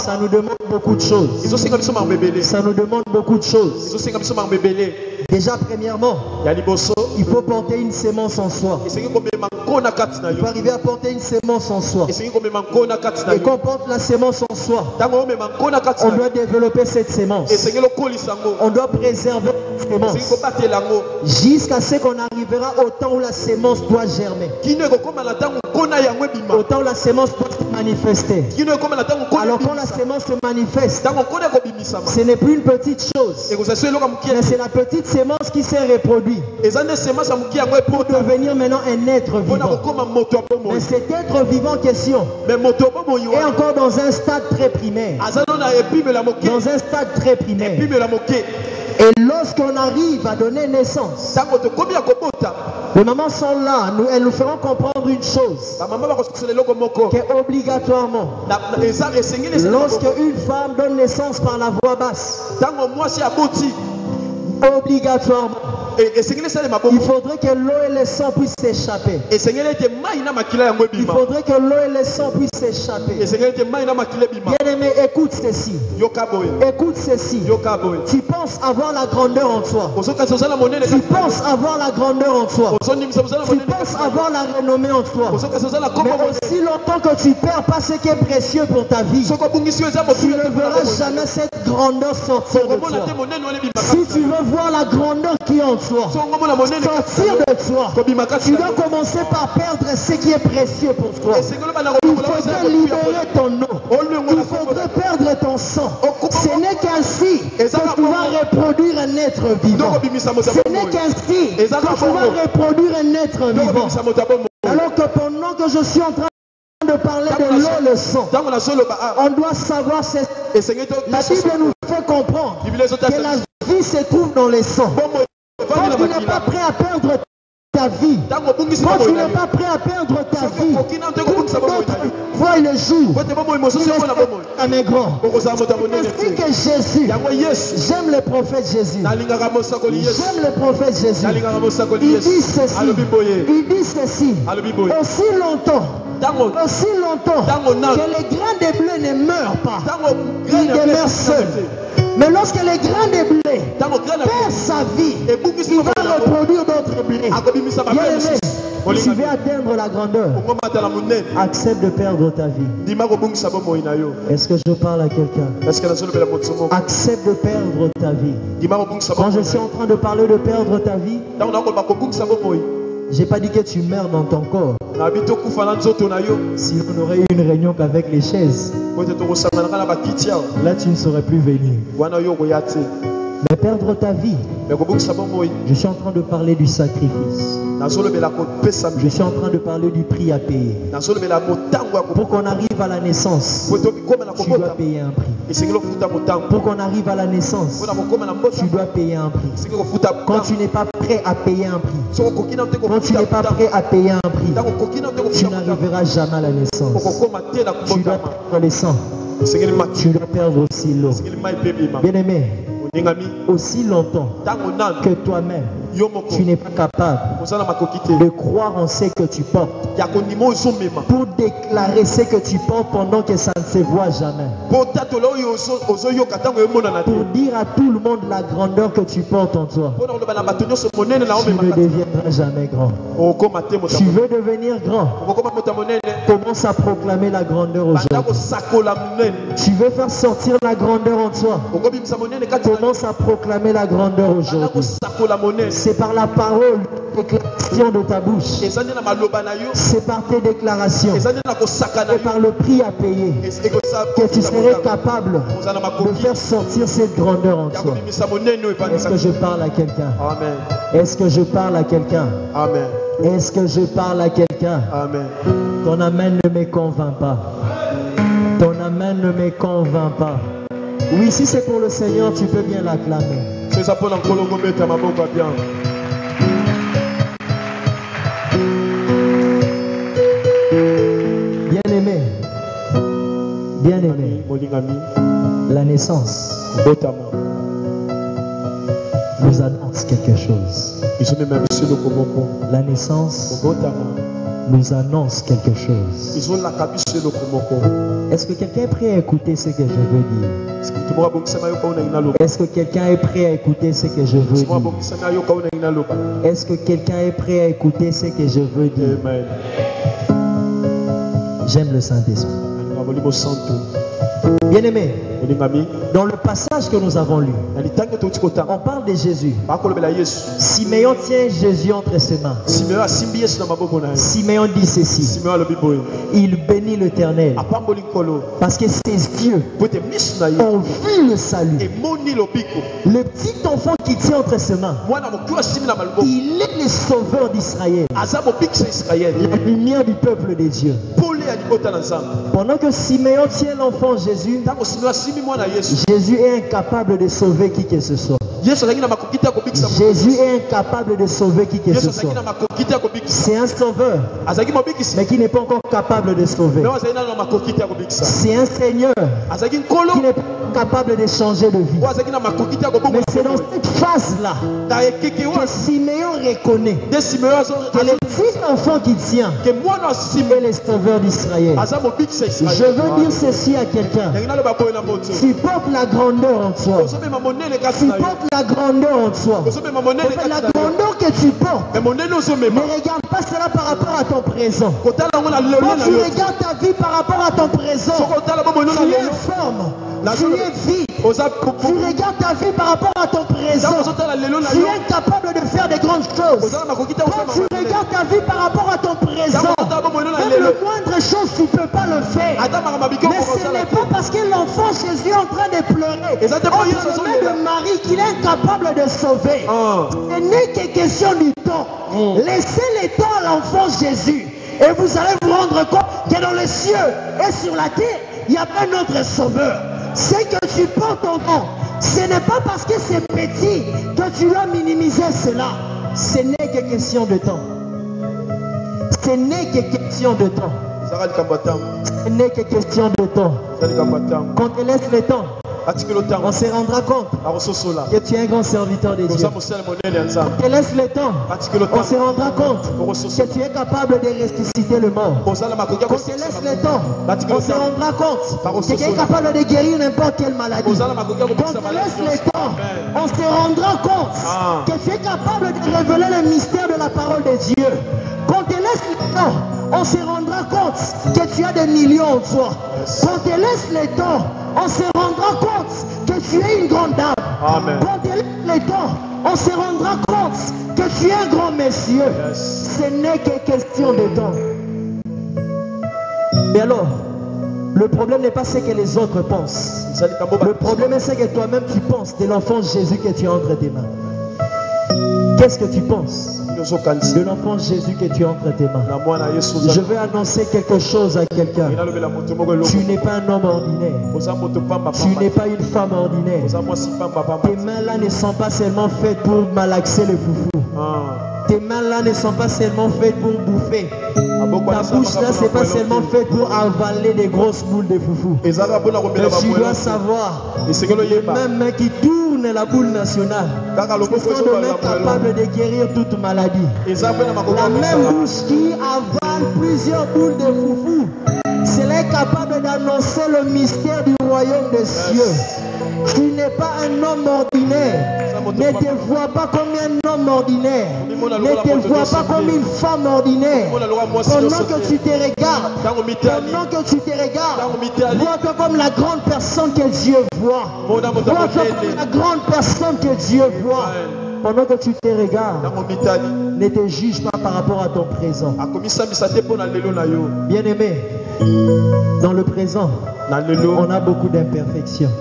ça nous demande beaucoup de choses. Ça nous demande beaucoup de choses. Déjà, premièrement, il faut porter une sémence en soi. Il faut arriver à porter une sémence en soi. Et quand on porte la sémence en soi, on doit développer cette sémence. On doit préserver cette sémence jusqu'à ce qu'on arrivera au temps où la sémence doit germer. Au temps où la sémence doit se manifester. Alors quand la sémence se manifeste, ce n'est plus une petite chose, mais c'est la petite sémence qui s'est reproduite pour devenir maintenant un être vivant. Mais cet être vivant en question est encore dans un stade très primaire. Dans un stade très primaire. Et lorsqu'on arrive à donner naissance, les mamans sont là, elles nous feront comprendre une chose, qu'obligatoirement, lorsque une femme donne naissance par la voie basse, obligatoirement, il faudrait que l'eau et le sang puissent s'échapper. Il faudrait que l'eau et le sang puissent s'échapper. Bien aimé, écoute ceci. Écoute ceci. Tu penses avoir la grandeur en toi. Tu penses avoir la grandeur en toi. Tu penses avoir la renommée en toi. Mais aussi longtemps que tu perds pas ce qui est précieux pour ta vie, tu ne verras jamais cette grandeur sortir de toi. Si tu veux voir la grandeur qui est en toi, sortir de toi, tu dois commencer par perdre ce qui est précieux pour toi. Il faudrait libérer ton eau. Il faudrait perdre ton sang. Ce n'est qu'ainsi que tu vas reproduire un être vivant. Ce n'est qu'ainsi que tu vas reproduire un être vivant. Alors que pendant que je suis en train de parler de l'eau et le sang, on doit savoir la Bible nous fait comprendre que la vie se trouve dans le sang. Quand tu n'es pas prêt à perdre ta vie, quand tu n'es pas prêt à perdre ta vie, vois le jour, à mes grands. Ainsi que Jésus, j'aime le prophète Jésus. J'aime le prophète Jésus. Il dit ceci. Aussi longtemps que les grains de blé ne meurent pas, ils demeurent seuls. Mais lorsque les grains de blé perdent sa vie, il va reproduire d'autres blés. Bien aimé, tu veux atteindre la grandeur, accepte de perdre ta vie. Est-ce que je parle à quelqu'un? Accepte de perdre ta vie. Quand je suis en train de parler de perdre ta vie, j'ai pas dit que tu meurs dans ton corps. Si on aurait eu une réunion qu'avec les chaises, là tu ne serais plus venu. Mais perdre ta vie, je suis en train de parler du sacrifice. Je suis en train de parler du prix à payer. Pour qu'on arrive à la naissance, tu dois payer un prix. Pour qu'on arrive à la naissance, tu dois payer un prix. Quand tu n'es pas prêt à payer un prix, quand tu n'es pas prêt à payer un prix, tu n'arriveras jamais à la naissance. Tu dois perdre le sang. Tu dois perdre aussi l'eau. Bien aimé, aussi longtemps que toi-même tu n'es pas capable de croire en ce que tu portes, pour déclarer ce que tu portes pendant que ça ne se voit jamais, pour dire à tout le monde la grandeur que tu portes en toi, tu ne deviendras jamais grand. Tu veux devenir grand, commence à proclamer la grandeur aujourd'hui. Tu veux faire sortir la grandeur en toi, commence à proclamer la grandeur aujourd'hui. C'est par la parole, déclaration de ta bouche. C'est par tes déclarations et par le prix à payer que tu serais capable de faire sortir cette grandeur en toi. Est-ce que je parle à quelqu'un? Est-ce que je parle à quelqu'un? Est-ce que je parle à quelqu'un? Ton amen ne me convainc pas. Ton amen ne me convainc pas. Oui, si c'est pour le Seigneur, tu peux bien l'acclamer. Bien aimé, La naissance nous annonce quelque chose. La naissance nous annonce quelque chose. Est-ce que quelqu'un est prêt à écouter ce que je veux dire? Est-ce que quelqu'un est prêt à écouter ce que je veux dire? Est-ce que quelqu'un est prêt à écouter ce que je veux dire? J'aime le Saint-Esprit. Bien-aimé, dans le passage que nous avons lu, on parle de Jésus. Siméon tient Jésus entre ses mains. Siméon dit ceci: il bénit l'Éternel parce que ses yeux ont vu le salut. Le petit enfant qui tient entre ses mains, il est le sauveur d'Israël, la lumière du peuple de Dieu. Pendant que Siméon tient l'enfant Jésus, Jésus est incapable de sauver qui que ce soit. Jésus est incapable de sauver qui que ce soit. C'est un sauveur, mais qui n'est pas encore capable de sauver. C'est un Seigneur qui n'est pas capable de changer de vie. Mais c'est dans cette phase-là que Siméon reconnaît que le petit enfant qui tient est le sauveur d'Israël. Je veux dire ceci à quelqu'un: tu portes la grandeur en toi. Tu portes la grandeur en toi. La grandeur que tu portes, ne regarde pas cela par rapport à ton présent. Quand tu regardes ta vie par rapport à ton présent, tu es informe, tu es vide. Tu regardes ta vie par rapport à ton présent, tu es incapable de faire de grandes choses. Quand tu regardes ta vie par rapport à ton présent, même le moindre chose tu ne peux pas le faire. Mais ce n'est pas parce que l'enfant Jésus est en train de pleurer entre les mains de Marie qu'il est incapable de sauver. Ce n'est que question du temps. Laissez le temps à l'enfant Jésus et vous allez vous rendre compte que dans les cieux et sur la terre, il n'y a pas un autre sauveur. C'est que tu portes ton nom. Ce n'est pas parce que c'est petit que tu dois minimiser cela. Ce n'est que question de temps. Ce n'est que question de temps. Ce n'est que question de temps. Quand on te laisse le temps, on se rendra compte que tu es un grand serviteur de Dieu. Quand on te laisse le temps, on se rendra compte que tu es capable de ressusciter le mort. Quand on te laisse le temps, on se rendra compte que tu es capable de guérir n'importe quelle maladie. Quand on te laisse le temps, on se rendra compte que tu es capable de révéler le mystère de la parole de Dieu. Quand on te laisse le temps, on se rendra compte que tu as des millions en toi. Quand on te laisse le temps, on se rendra compte que tu es une grande dame. Quand on te laisse le temps, on se rendra compte que tu es un grand monsieur. Ce n'est que question de temps. Mais alors, le problème n'est pas ce que les autres pensent. Le problème est ce que toi-même tu penses de l'enfant Jésus que tu as entre tes mains. Qu'est-ce que tu penses de l'enfant Jésus que tu as entre tes mains? Je veux annoncer quelque chose à quelqu'un. Tu n'es pas un homme ordinaire. Tu n'es pas une femme ordinaire. Tes mains-là ne sont pas seulement faites pour malaxer le foufou. Tes mains-là ne sont pas seulement faites pour bouffer. Ta bouche-là, c'est pas seulement faite pour avaler des grosses boules de foufou. Mais tu dois savoir, les mêmes mains qui tournent la boule nationale sont des mains capables de guérir toute maladie. La même bouche qui avale plusieurs boules de foufou, c'est là capable d'annoncer le mystère du royaume des cieux. Tu n'es pas un homme ordinaire. Ne te vois pas comme un homme ordinaire. Ne te vois pas comme une femme ordinaire. Pendant que tu te regardes, vois-toi comme la grande personne que Dieu voit. Vois-toi comme la grande personne que Dieu voit. Pendant que tu te regardes, ne te juge pas par rapport à ton présent. Bien-aimé, dans le présent, on a beaucoup d'imperfections.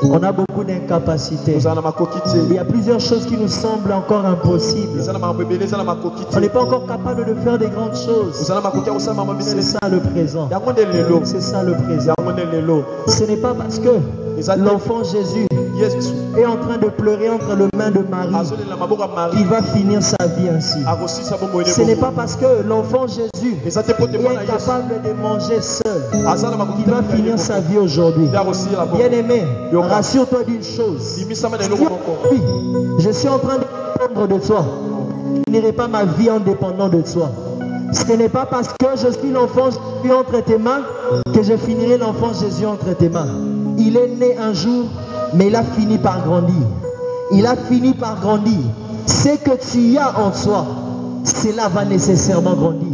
On a beaucoup d'incapacités. Il y a plusieurs choses qui nous semblent encore impossibles. On n'est pas encore capable de faire des grandes choses. C'est ça le présent. C'est ça le présent. Ce n'est pas parce que l'enfant Jésus est en train de pleurer entre les mains de Marie, il va finir sa vie ainsi. Ce n'est pas parce que l'enfant Jésus est incapable de manger seul qu'il va finir sa vie aujourd'hui. Bien-aimé, rassure-toi d'une chose. Oui, je suis en train de dépendre de toi. Je ne finirai pas ma vie en dépendant de toi. Ce n'est pas parce que je suis l'enfant Jésus entre tes mains que je finirai l'enfant Jésus entre tes mains. Il est né un jour, mais il a fini par grandir. Il a fini par grandir. Ce que tu as en toi, cela va nécessairement grandir.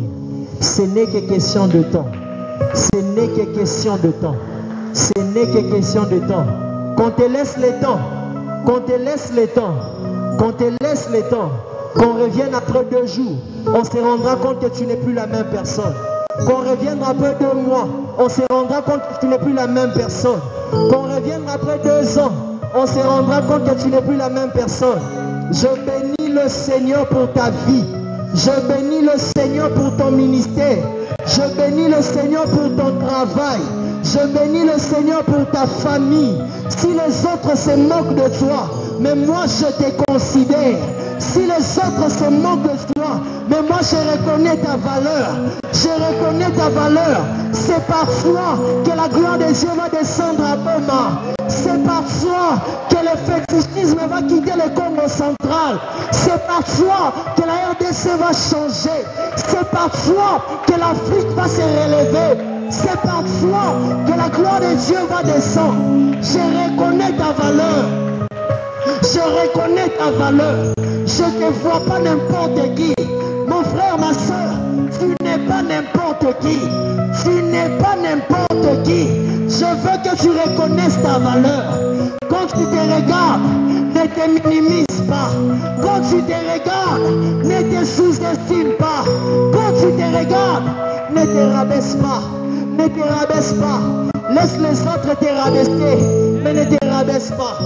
Ce n'est que question de temps. Ce n'est que question de temps. Ce n'est que question de temps. Qu'on te laisse le temps. Qu'on te laisse le temps. Qu'on te laisse le temps. Qu'on revienne après 2 jours, on se rendra compte que tu n'es plus la même personne. Qu'on revienne après 2 mois, on se rendra compte que tu n'es plus la même personne. Qu'on revienne après 2 ans, on se rendra compte que tu n'es plus la même personne. Je bénis le Seigneur pour ta vie. Je bénis le Seigneur pour ton ministère. Je bénis le Seigneur pour ton travail. Je bénis le Seigneur pour ta famille. Si les autres se moquent de toi, mais moi je te considère. Si les autres se moquent de toi, mais moi je reconnais ta valeur. Je reconnais ta valeur. C'est par toi que la gloire de Dieu va descendre à Boma. C'est par toi que le fétichisme va quitter le Congo central. C'est par toi que la RDC va changer. C'est par toi que l'Afrique va se relever. C'est par toi que la gloire de Dieu va descendre. Je reconnais ta valeur. Je reconnais ta valeur. Je ne te vois pas n'importe qui. Mon frère, ma soeur, tu n'es pas n'importe qui. Tu n'es pas n'importe qui. Je veux que tu reconnaisses ta valeur. Quand tu te regardes, ne te minimise pas. Quand tu te regardes, ne te sous-estime pas. Quand tu te regardes, ne te rabaisse pas. Ne te rabaisse pas. Laisse les autres te rabaisser, mais ne te rabaisse pas.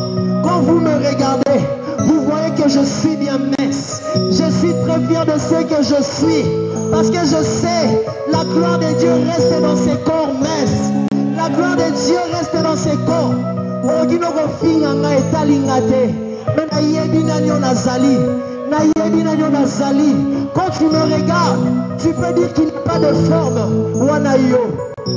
Quand vous me regardez, vous voyez que je suis bien mince. Je suis très fier de ce que je suis. Parce que je sais, la gloire de Dieu reste dans ses corps minces. La gloire de Dieu reste dans ses corps. Quand tu me regardes, tu peux dire qu'il n'y a pas de forme.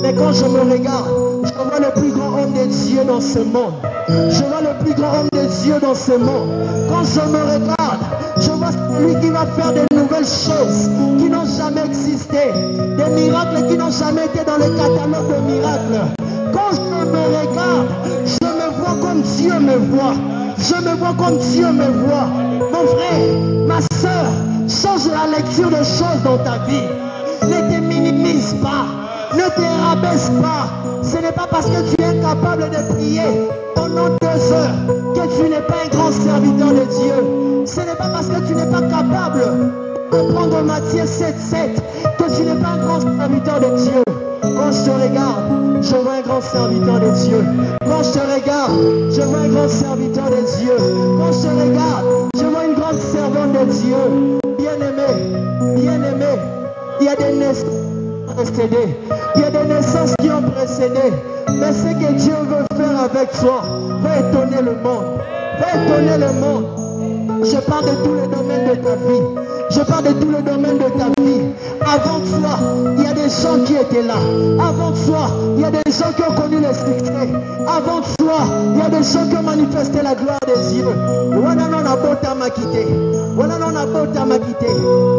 Mais quand je me regarde, je vois le plus grand homme de Dieu dans ce monde. Je vois le plus grand homme de Dieu dans ce monde. Quand je me regarde, je vois celui qui va faire de nouvelles choses qui n'ont jamais existé. Des miracles qui n'ont jamais été dans le catalogue de miracles. Quand je me regarde, je me vois comme Dieu me voit. Je me vois comme Dieu me voit. Mon frère, ma soeur, change la lecture des choses dans ta vie. Ne te minimise pas. Ne te rabaisse pas. Ce n'est pas parce que tu es incapable de prier pendant 2 heures que tu n'es pas un grand serviteur de Dieu. Ce n'est pas parce que tu n'es pas capable de prendre Matthieu 7:7 que tu n'es pas un grand serviteur de Dieu. Quand je te regarde, je vois un grand serviteur de Dieu. Quand je te regarde, je vois un grand serviteur de Dieu. Quand je te regarde, je vois une grande servante de Dieu. Bien-aimé, il y a des naissances. Il y a des naissances qui ont précédé. Mais ce que Dieu veut faire avec toi va étonner le monde. Va étonner le monde. Je parle de tous les domaines de ta vie. Je parle de tous les domaines de ta vie. Avant toi, il y a des gens qui étaient là. Avant toi, il y a des gens qui ont connu le succès. Avant toi, il y a des gens qui ont manifesté la gloire de Dieu. Voilà non a bota m'a quitté. Voilà non a bota m'a quitté.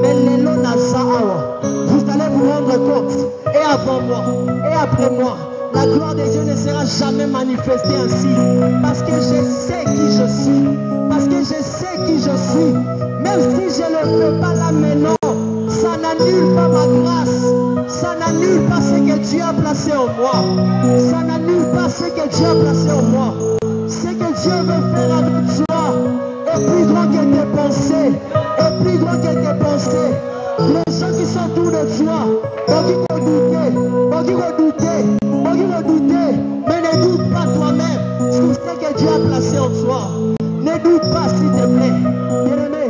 Mais les lots n'a awa. Vous allez vous rendre compte. Et avant moi, et après moi, la gloire de Dieu ne sera jamais manifestée ainsi. Parce que je sais qui je suis. Parce que je sais qui je suis. Même si je ne le fais pas là maintenant, ça n'annule pas ma grâce. Ça n'annule pas ce que Dieu a placé en moi. Ça n'annule pas ce que Dieu a placé en moi. Ce que Dieu veut faire avec toi est plus grand que tes pensées. Est plus grand que tes pensées. Les gens qui sont autour de toi, ils vont douter, mais ne doute pas toi-même sur ce que Dieu a placé en toi. Ne doute pas, s'il te plaît. Bien-aimé,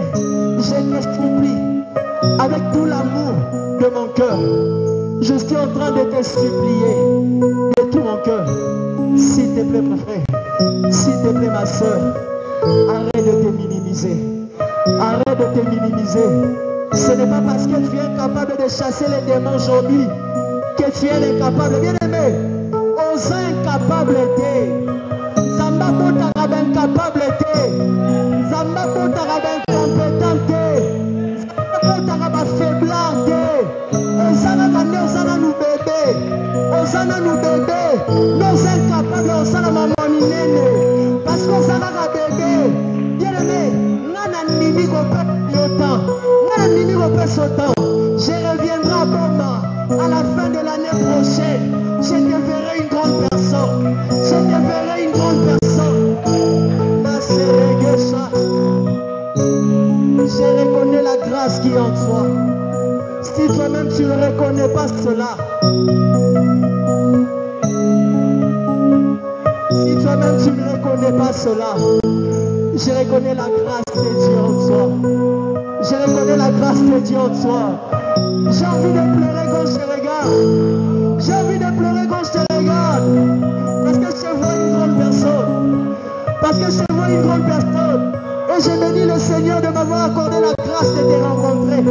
je te supplie, avec tout l'amour de mon cœur, je suis en train de te supplier de tout mon cœur. S'il te plaît, mon frère, s'il te plaît, ma soeur, arrête de te minimiser. Arrête de te minimiser. Ce n'est pas parce que tu es incapable de chasser les démons aujourd'hui que tu es incapable. Bien aimé, aux incapables d'aider. Zamba Botaraba incapable d'aider. Zamba Botaraba incompétent d'aider. Zamba Botaraba faiblard d'aider. Osana Kane, Osana nous bébé. Osana nous bébé. Nos incapables, Osana maman nene. Parce qu'Osana ka bébé. Bien aimé, Nana Nini Gopé Yotan. Nana Nini Gopé Sotan. Je reviendrai à Boma à la fin de l'année prochaine. Je deviendrai une grande personne. Je deviendrai une grande personne. Ma Séréguécha. Je reconnais la grâce qui est en toi. Si toi-même tu ne reconnais pas cela, si toi-même tu ne reconnais pas cela, je reconnais la grâce de Dieu en toi. Je reconnais la grâce de Dieu en toi. J'ai envie de pleurer quand je te regarde. J'ai envie de pleurer quand je te regarde. Parce que je vois une grande personne. Parce que je vois une grande personne. Et je bénis le Seigneur de m'avoir accordé la grâce de te rencontrer.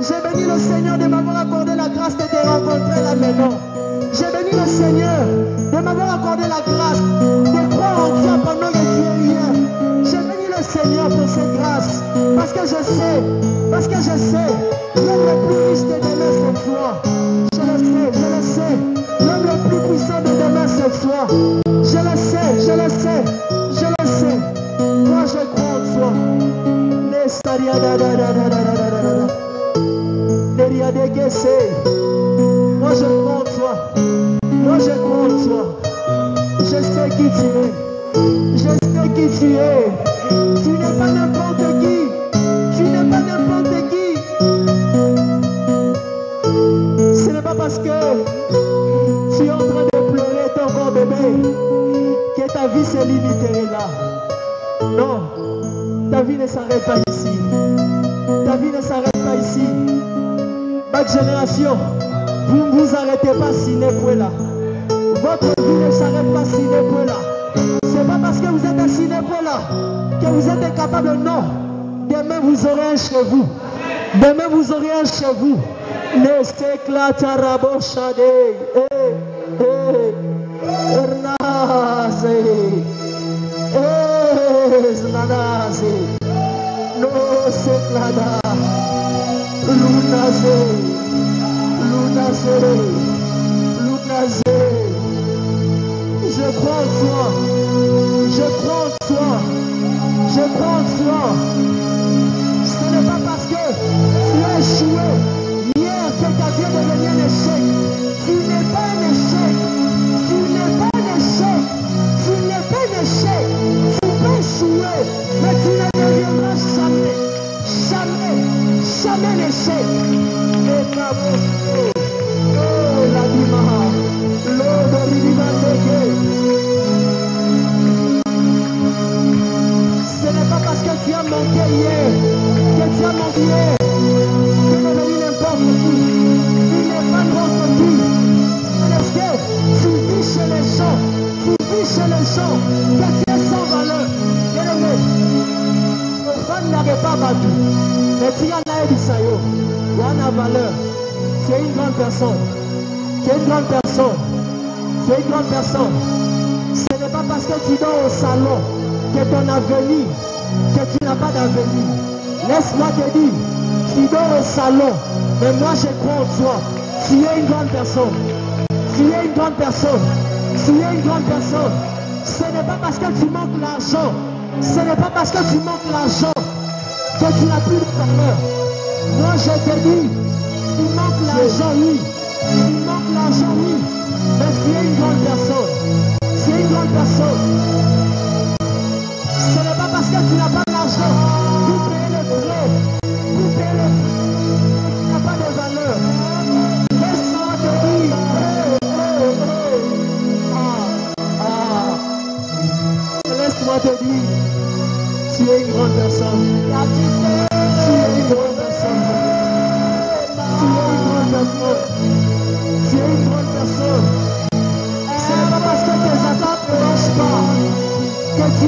Je bénis le Seigneur de m'avoir accordé la grâce de te rencontrer là maintenant. Je bénis le Seigneur de m'avoir accordé la grâce de croire en toi pendant que tu es hier. Je bénis le Seigneur pour cette grâce. Parce que je sais, l'homme le plus riche de demain c'est toi. Je le sais, l'homme le plus puissant de demain c'est toi. Je le sais. Moi je crois en toi. Moi je crois en toi. Je sais qui tu es. Tu n'es pas n'importe qui. Ce n'est pas parce que tu es en train de pleurer ton corps bébé que ta vie se limiterait là. Non, ta vie ne s'arrête pas ici. Ma génération, vous ne vous arrêtez pas si Cinépoula. Votre vie ne s'arrête pas si Cinépoula. C'est pas parce que vous êtes à Cinépoula que vous êtes incapable, non. Demain vous aurez un chez vous. Je crois en toi. Ce n'est pas parce que tu as échoué hier que ta vie est devenue un échec. Tu n'es pas un échec. Tu peux échouer, mais tu ne deviendras jamais un échec. Et pas la dimanche. Ce n'est pas parce que tu as manqué hier que tu as manqué hier. Tu n'es devenu n'importe qui. Tu n'es pas n'importe qui. Est-ce que tu vis chez les gens que tu es sans valeur? Bien-aimé, le fan n'arrête pas battu. Mais tu en as dit ça, tu as valeur. Tu es une grande personne. Ce n'est pas parce que tu dors au salon que ton avenir, que tu n'as pas d'avenir. Laisse-moi te dire, tu dors au salon, mais moi je crois en toi. Tu es une grande personne. Ce n'est pas parce que tu manques l'argent. Que tu n'as plus de valeur. Moi je te dis, tu manques l'argent, oui. Mais tu es une grande personne. Ce n'est pas parce que tu n'as pas d'argent pour payer le frais. Tu n'as pas de valeur. Laisse-moi te dire. Laisse-moi te dire. Tu es une grande personne. Tu es une grande personne. Ce n'est pas parce que tes attentes ne marchent pas que tu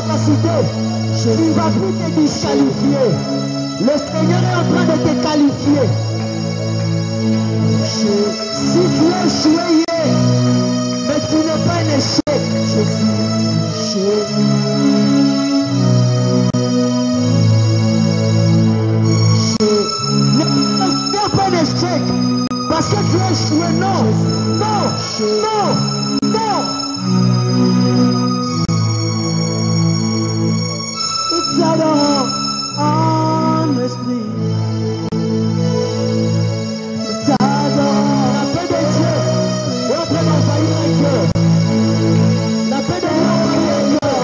À capacité. Tu ne vas plus te disqualifier. Le Seigneur est en train de te qualifier. Si tu as échoué hier, mais tu n'es pas un échec. Ne pas un échec parce que tu as échoué. Non, non, non, non. It's en esprit. La paix de Dieu est en train d'envahir un cœur. La paix de Dieu envahit un cœur.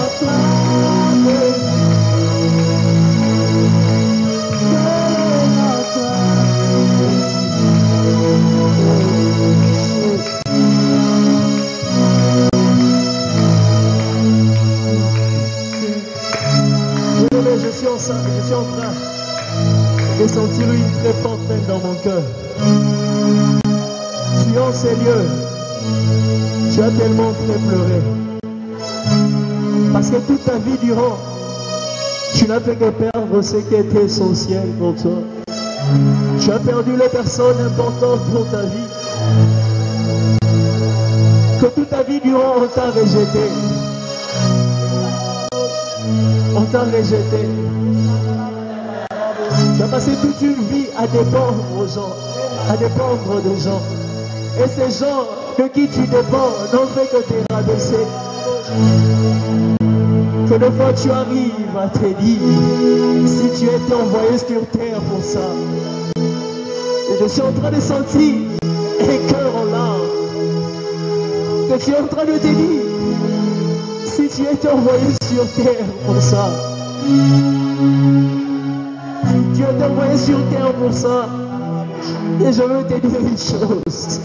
Je suis en train de sentir une très forte peine dans mon cœur. Tu es en ces lieux. Tu as tellement très pleuré. Parce que toute ta vie durant, tu n'as fait que perdre ce qui était essentiel pour toi. Tu as perdu les personnes importantes pour ta vie. Que toute ta vie durant, on t'a rejeté. On t'a rejeté. Tu as passé toute une vie à dépendre aux gens, à dépendre des gens. Et ces gens de qui tu dépends n'ont fait que te rabaisser. Que des fois tu arrives à te dire, si tu étais envoyé sur terre pour ça. Et je suis en train de sentir un cœur en larmes. Que tu es en train de te dire, si tu étais envoyé sur terre pour ça. Dieu t'a envoyé sur terre pour ça. Et je veux te dire une chose.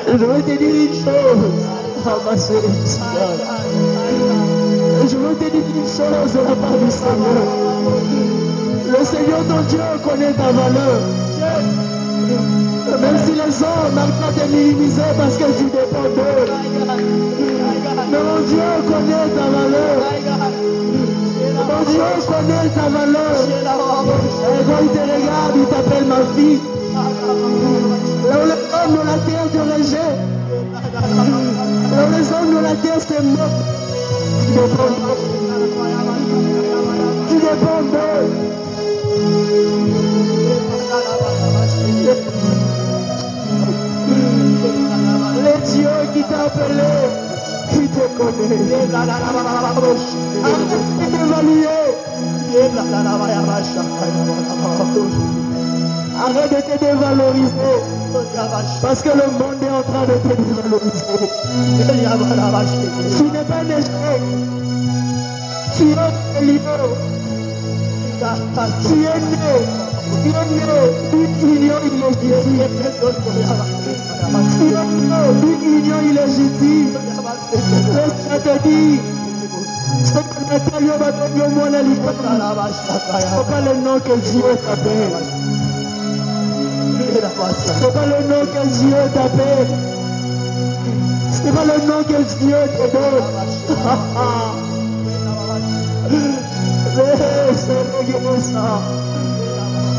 Je veux te dire une chose. Je veux te dire une chose de la part du Seigneur. Le Seigneur ton Dieu connaît ta valeur. Même si les hommes n'arrêtent pas de minimiser parce que tu dépends d'eux. Mais mon Dieu connaît ta valeur. Mon Dieu connaît ta valeur. Et quand il te regarde, il t'appelle ma fille. Là où les hommes de la terre te rejettent. Là où les hommes de la terre se moquent. Tu dépends d'eux. Tu dépends d'eux. Les dieux qui t'ont appelé, qui te connaissent. Arrête de t'évaluer. Arrête de te dévaloriser. Parce que le monde est en train de te dévaloriser. Tu n'es pas un échec. Tu es libre. Tu es né. Tu es né d'une union illégitime. Tu es né d'une union illégitime. Laisse-moi te dire, ce n'est pas le nom que Dieu t'appelle. Ce n'est pas le nom que Dieu t'appelle. Ce n'est pas le nom que Dieu te donne. Laisse-moi ça.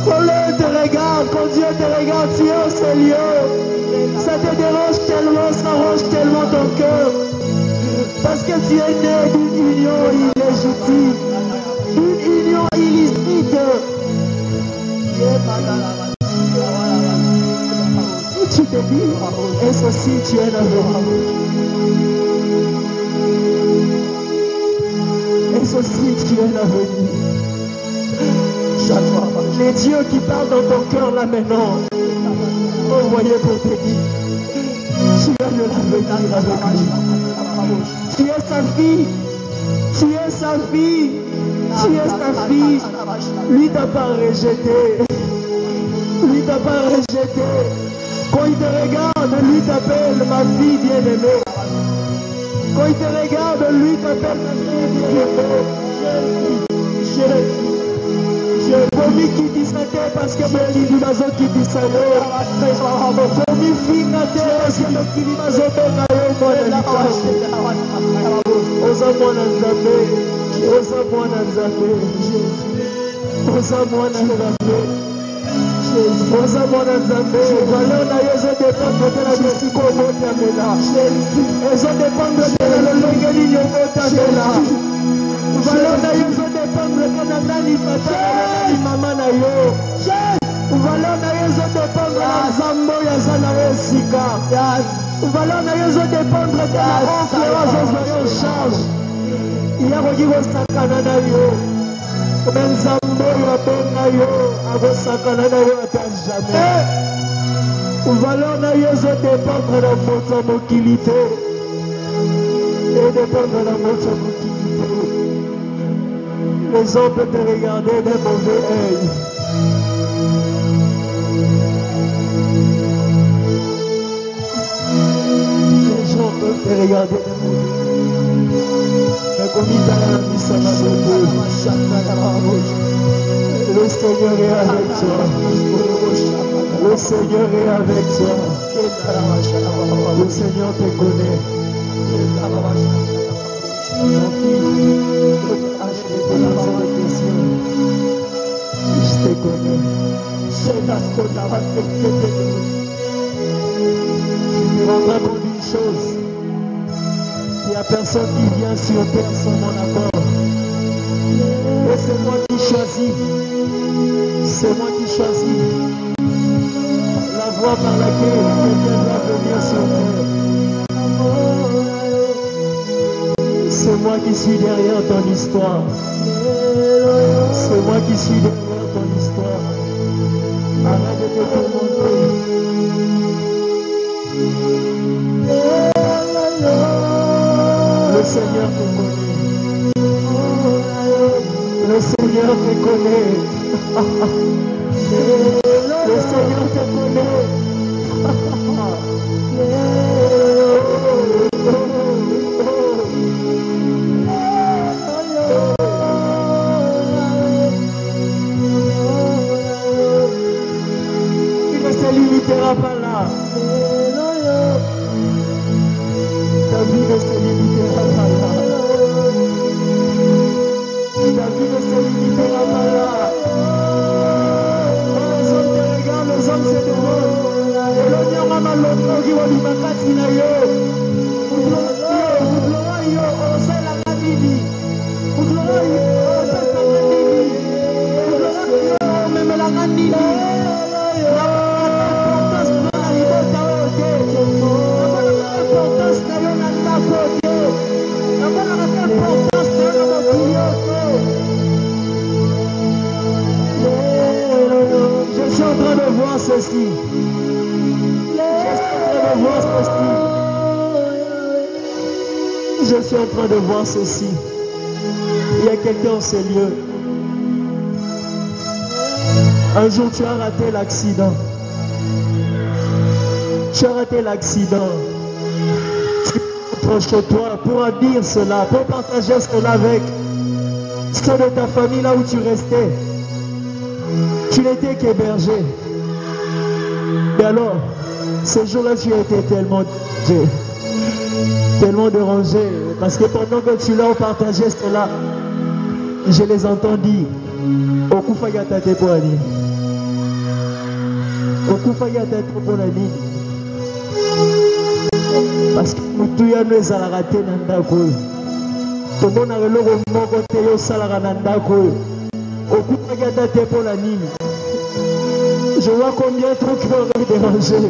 Quand l'homme te regarde, quand Dieu te regarde, tu es au ces lieux. Ça te dérange tellement, ça ronge tellement ton cœur. Parce que tu es né d'une union illégitime, d'une union illicite. Tu te dis, et ceci tu es l'avenir. Et ceci tu es l'avenir. Les dieux qui parlent dans ton cœur là maintenant, envoyés pour te dire, tu es de l'avenir avec lui. Tu es sa fille, tu es sa fille, tu es sa fille. Lui t'a pas rejeté, lui t'a pas rejeté. Quand il te regarde, lui t'appelle ma fille bien-aimée. Quand il te regarde, lui t'appelle ma fille bien-aimée. Vomi qui dit sa tête parce que mon kilimazo qui dit sa tête. Vomi fille na tête parce que mon kilimazo ton ayo mon Oza mwana nzambe. Oza mwana nzambe. Oza mwana nzambe. Oza mwana nzambe. Valeur na yo ezo dépendre de la bisiko obotamela. Ezo dépendre de la lolenge nini obotamela. Valeur na yo ezo dépendre de na nani papa na mama na yo. Valeur na yo ezo dépendre na nzambe oyo aza na yo esika. Valeur na yo ezo dépendre de la oncle oyo azozwa yo charge. Ya koki kosakana na yo. Mais nzambe oyo abenga yo akosakana na yo ata jamais. Valeur na yo ezo dépendre na moto ya mokili te. Dépendre na moto ya mokili te. Les hommes peuvent te regarder d'un mauvais œil. Les gens peuvent te regarder d'un mauvais œil. Mais comme il t'a mis sur la beauté, le Seigneur est avec toi. Le Seigneur est avec toi. Le Seigneur te connaît. Mon fils, je vais te lancer des questions. Je te connais. Je te rendrai compte d'une chose. Il n'y a personne qui vient sur terre sans mon accord. Et c'est moi qui choisis. C'est moi qui choisis la voie par laquelle quelqu'un doit venir sur terre. C'est moi qui suis derrière ton histoire. C'est moi qui suis derrière ton histoire. Arrête de te tourmenter. Le Seigneur te connaît. Le Seigneur te connaît. Le Seigneur te connaît. Il ne se limitera pas là. Ta vie ne se limitera pas là. Ta vie ne se limitera pas là. Quand les hommes te regardent, les hommes se demandent. Et l'honneur m'a l'autre qui va lui mettre na yo. Oudlora yo, osai la kanini. Oudlora yo, osai la kanini. Oudlora yo, même la kanini. L'importance de la liberté au thé. L'importance de la liberté. L'importance de la je suis en train de voir ceci. Je suis en train de voir ceci. Il y a quelqu'un en ces lieux. Un jour, tu as raté l'accident. Tu as raté l'accident. Tu rentres chez toi pour en dire cela, pour partager cela avec ceux de ta famille là où tu restais. Tu n'étais qu'hébergé. Et alors, ce jour-là, tu as été tellement dérangé. Parce que pendant que tu leur partageais cela, je les entends dire Okufaya tate pour ani. Okufaya tate pour ani. Parce que nous nous avons raté Nandako. Tout le monde a le côté yo salara Nandako. Okufaya tate pour ani. Je vois combien de trucs m'auraient dérangé.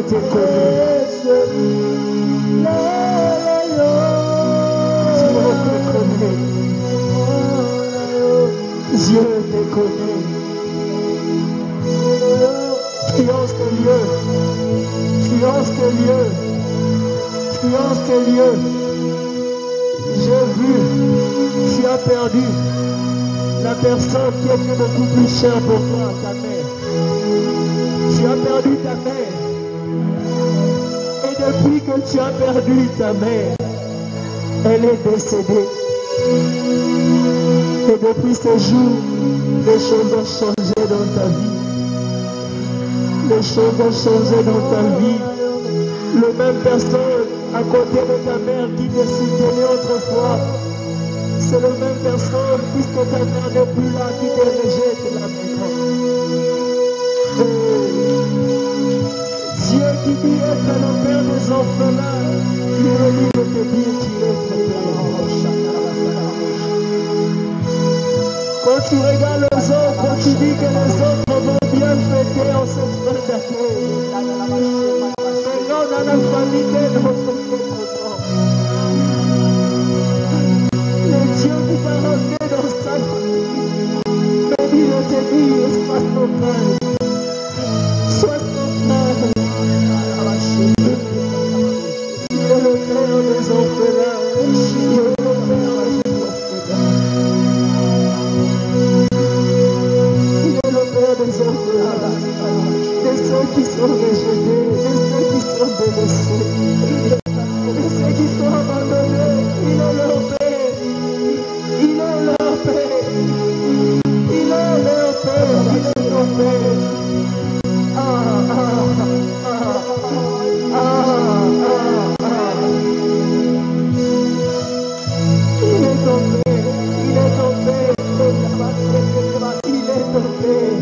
te connaît. Dieu te connaît. Fiance tes lieux. Fiance tes lieux. Fiance tes lieux. J'ai vu, tu as perdu la personne qui était beaucoup plus chère pour toi, ta mère. Tu as perdu ta mère. Et depuis que tu as perdu ta mère, elle est décédée. Et depuis ce jour, les choses ont changé dans ta vie. Les choses ont changé dans ta vie. Le même personne à côté de ta mère qui te soutenait autrefois, c'est la même personne, puisque ta mère n'est plus là, qui te rejette là maintenant. Dieu qui dit être le père des orphelins, il est libre de te dire qu'il est le père. Quand tu regardes les autres, tu dis que les autres vont bien fêter en cette fin d'année. Mais non, dans la famille, nous sommes contents. Le Dieu qui t'a ramené dans sa famille, bénis le te dit, sois ton frère. Sois ton frère. Il est le père des orphelins. Il est le père des orphelins. Des orphelins, de ceux qui sont rejetés, de ceux qui sont délaissés, de ceux qui sont abandonnés. Il est leur père. Il est leur père. Il est leur père. Il est leur père. Il est ton père. Il est ton père. Il est ton père.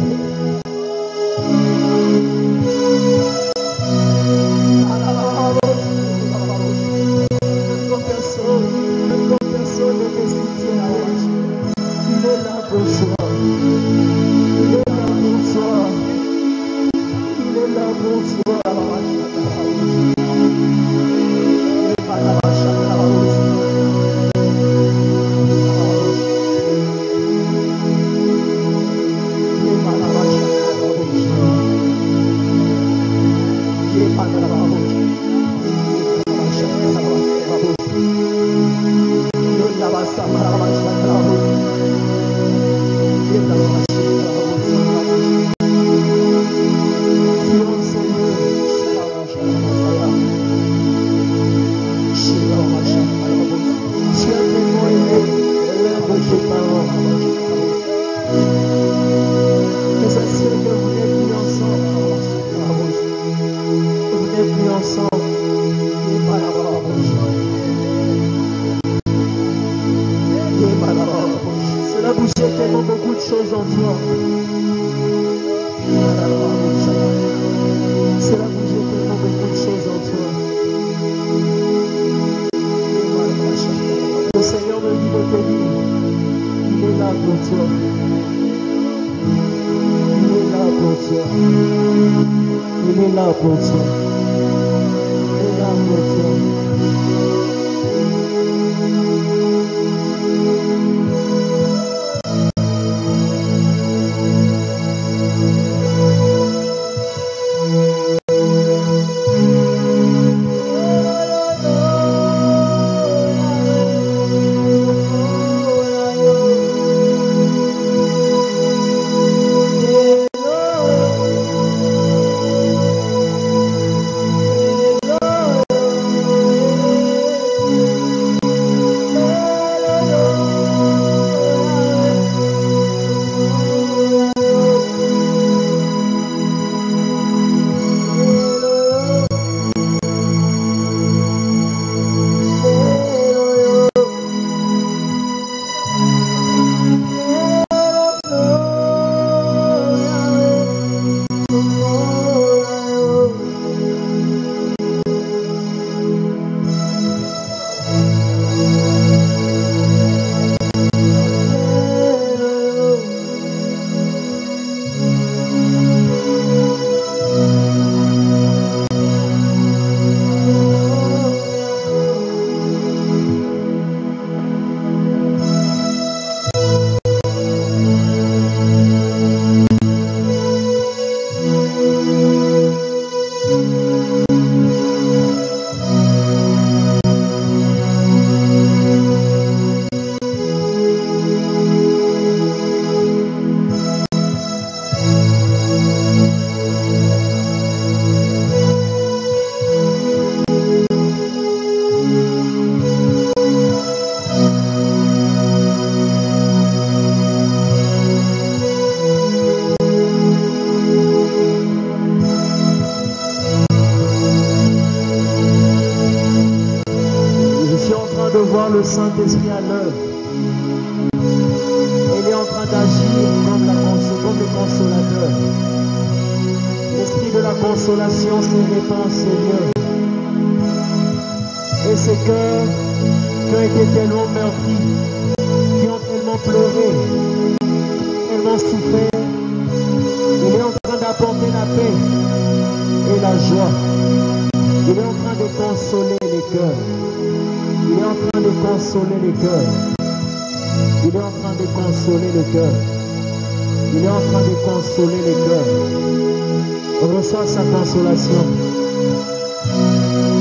le Saint-Esprit à l'œuvre. Il est en train d'agir comme le consolateur. L'esprit de la consolation se répand, Seigneur. Et ces cœurs qui ont été tellement meurtris, qui ont tellement pleuré, tellement souffert, il est en train d'apporter la paix et la joie. Il est en train de consoler les cœurs. Il est en train de consoler les cœurs. Il est en train de consoler le cœur. Il est en train de consoler les cœurs. Reçois sa consolation.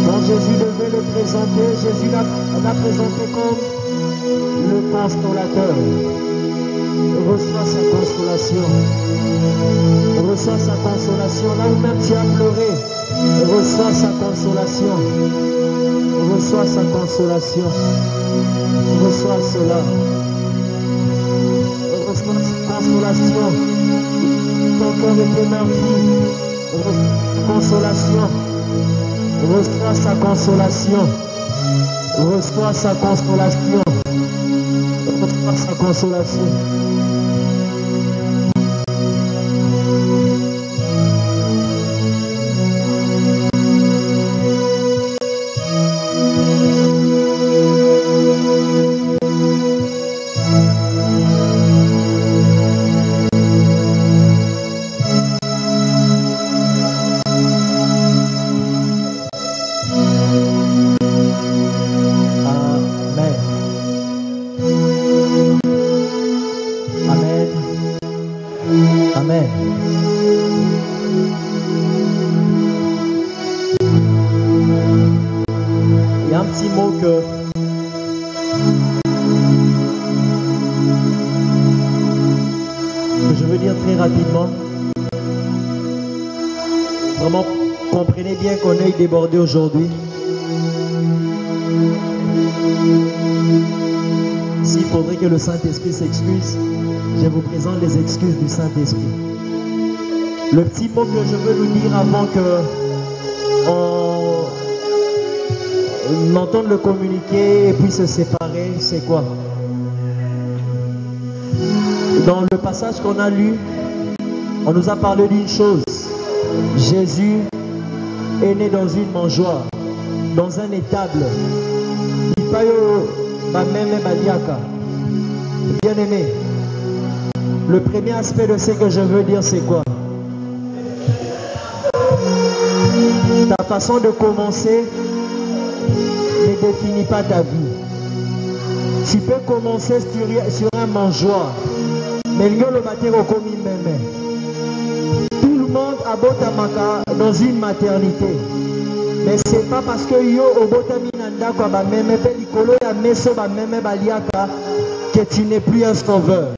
Quand Jésus devait le présenter, Jésus l'a présenté comme le consolateur. Reçois sa consolation. Reçois sa consolation. Là où même tu as pleuré, reçois sa consolation. Reçois sa consolation. Reçois cela. Reçois sa consolation. Ton cœur était meurtri. Reçois sa consolation. Reçois sa consolation. Reçois sa consolation. Reçois sa consolation. Je veux dire très rapidement. Vraiment, comprenez bien qu'on est débordé aujourd'hui. S'il faudrait que le Saint-Esprit s'excuse, je vous présente les excuses du Saint-Esprit. Le petit mot que je veux nous dire avant que on entende le communiqué et puis se séparer, c'est quoi? Dans le passage qu'on a lu, on nous a parlé d'une chose. Jésus est né dans une mangeoire, dans un étable. Bien aimé, le premier aspect de ce que je veux dire, c'est quoi? Ta façon de commencer ne définit pas ta vie. Tu peux commencer sur un mangeoir, mais tout le monde a botamaka dans une maternité. Mais c'est pas parce que yo que tu n'es plus un sauveur.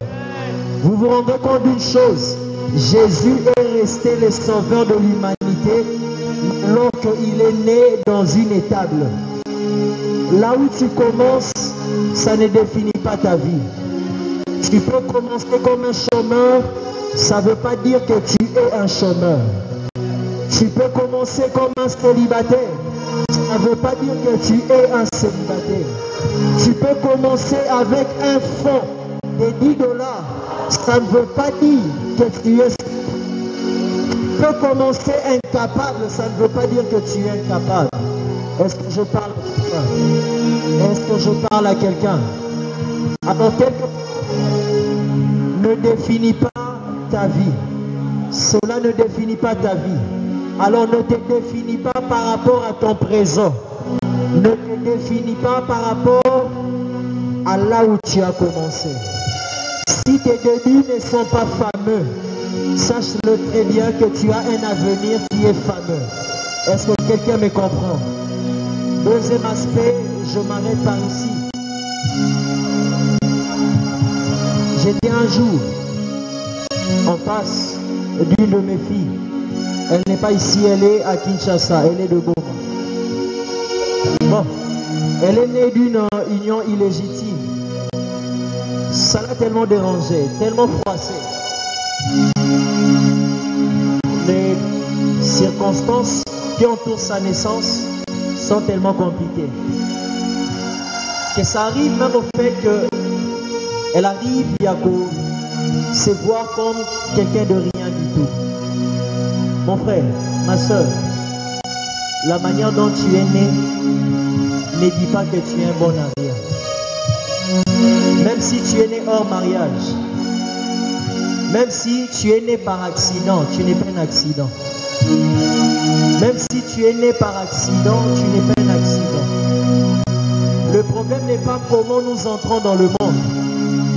Vous vous rendez compte d'une chose? Jésus est resté le sauveur de l'humanité alors qu'il est né dans une étable. Là où tu commences, ça ne définit pas ta vie. Tu peux commencer comme un chômeur, ça ne veut pas dire que tu es un chômeur. Tu peux commencer comme un célibataire, ça ne veut pas dire que tu es un célibataire. Tu peux commencer avec un fonds de $10, ça ne veut pas dire que tu es. Tu peux commencer incapable, ça ne veut pas dire que tu es incapable. Est-ce que je parle à quelqu'un? Est-ce que je parle à quelqu'un? Alors, ne définit pas ta vie. Cela ne définit pas ta vie. Alors ne te définis pas par rapport à ton présent. Ne te définis pas par rapport à là où tu as commencé. Si tes débuts ne sont pas fameux, sache-le très bien que tu as un avenir qui est fameux. Est-ce que quelqu'un me comprend? Deuxième aspect, je m'arrête par ici. J'étais un jour en face d'une de mes filles. Elle n'est pas ici, elle est à Kinshasa, elle est de Goma. Bon, elle est née d'une union illégitime. Ça l'a tellement dérangé, tellement froissé. Les circonstances qui entourent sa naissance sont tellement compliquées. Que ça arrive même au fait qu'elle arrive à se voir comme quelqu'un de rien du tout. Mon frère, ma soeur, la manière dont tu es né ne dit pas que tu es un bon arrière. Même si tu es né hors mariage, même si tu es né par accident, tu n'es pas un accident. Même si tu es né par accident, tu n'es pas un accident. Le problème n'est pas comment nous entrons dans le monde,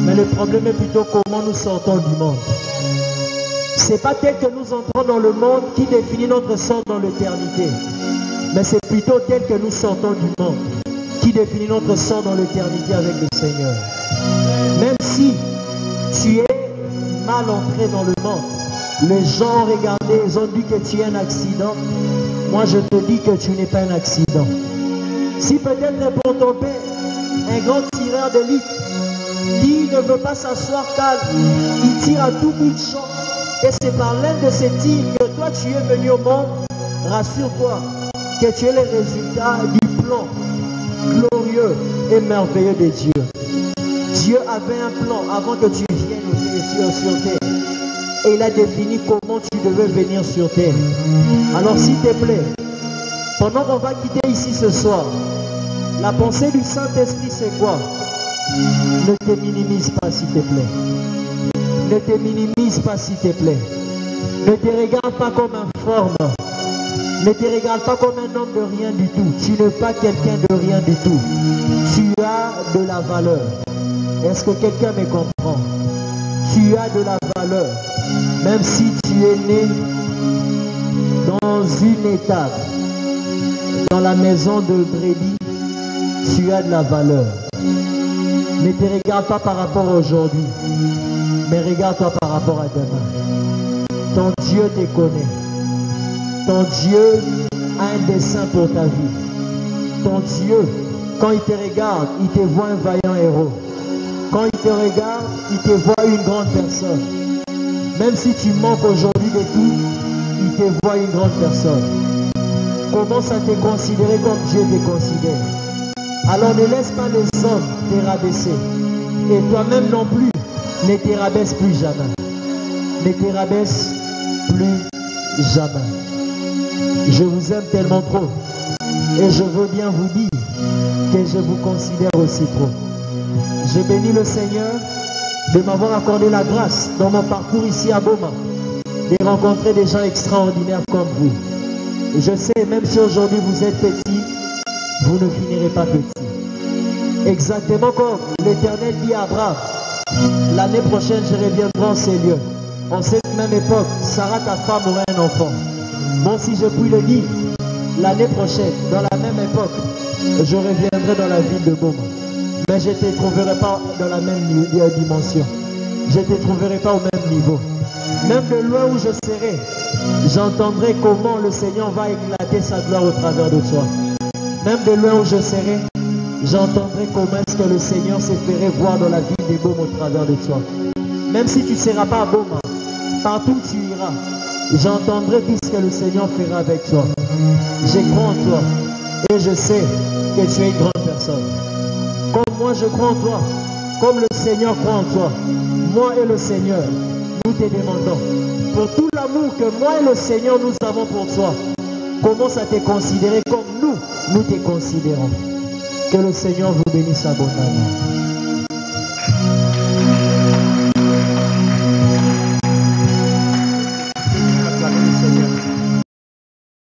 mais le problème est plutôt comment nous sortons du monde. C'est pas tel que nous entrons dans le monde qui définit notre sort dans l'éternité, mais c'est plutôt tel que nous sortons du monde qui définit notre sort dans l'éternité avec le Seigneur. Même si tu es mal entré dans le monde, les gens ont regardé, ils ont dit que tu es un accident. Moi je te dis que tu n'es pas un accident. Si peut-être pour ton père, un grand tireur d'élite qui ne veut pas s'asseoir calme, il tire à tout bout de champ. Et c'est par l'un de ces tirs que toi tu es venu au monde. Rassure-toi que tu es le résultat du plan glorieux et merveilleux de Dieu. Dieu avait un plan avant que tu viennes sur terre. Et il a défini comment tu devais venir sur terre. Alors s'il te plaît, pendant qu'on va quitter ici ce soir, la pensée du Saint-Esprit c'est quoi? Ne te minimise pas s'il te plaît. Ne te minimise pas s'il te plaît. Ne te regarde pas comme un forme. Ne te regarde pas comme un homme de rien du tout. Tu n'es pas quelqu'un de rien du tout. Tu as de la valeur. Est-ce que quelqu'un me comprend? Tu as de la valeur. Même si tu es né dans une étape, dans la maison de brebis, tu as de la valeur. Ne te regarde pas par rapport à aujourd'hui, mais regarde-toi par rapport à demain. Ton Dieu te connaît. Ton Dieu a un dessein pour ta vie. Ton Dieu, quand il te regarde, il te voit un vaillant héros. Quand il te regarde, il te voit une grande personne. Même si tu manques aujourd'hui de tout, il te voit une grande personne. Commence à te considérer comme Dieu te considère. Alors ne laisse pas les hommes te rabaisser. Et toi-même non plus, ne te rabaisse plus jamais. Ne te rabaisse plus jamais. Je vous aime tellement trop. Et je veux bien vous dire que je vous considère aussi trop. Je bénis le Seigneur de m'avoir accordé la grâce dans mon parcours ici à Boma, de rencontrer des gens extraordinaires comme vous. Et je sais, même si aujourd'hui vous êtes petit, vous ne finirez pas petit. Exactement comme l'Éternel dit à Abraham, l'année prochaine je reviendrai en ces lieux. En cette même époque, Sarah ta femme aura un enfant. Bon, si je puis le dire, l'année prochaine, dans la même époque, je reviendrai dans la ville de Boma. Mais je ne te trouverai pas dans la même dimension. Je ne te trouverai pas au même niveau. Même de loin où je serai, j'entendrai comment le Seigneur va éclater sa gloire au travers de toi. Même de loin où je serai, j'entendrai comment est-ce que le Seigneur se ferait voir dans la ville de Boma au travers de toi. Même si tu ne seras pas à Boma, partout où tu iras, j'entendrai tout ce que le Seigneur fera avec toi. Je crois en toi et je sais que tu es une grande personne. Comme moi je crois en toi, comme le Seigneur croit en toi, moi et le Seigneur, nous te demandons, pour tout l'amour que moi et le Seigneur nous avons pour toi, commence à te considérer comme nous te considérons. Que le Seigneur vous bénisse abondamment.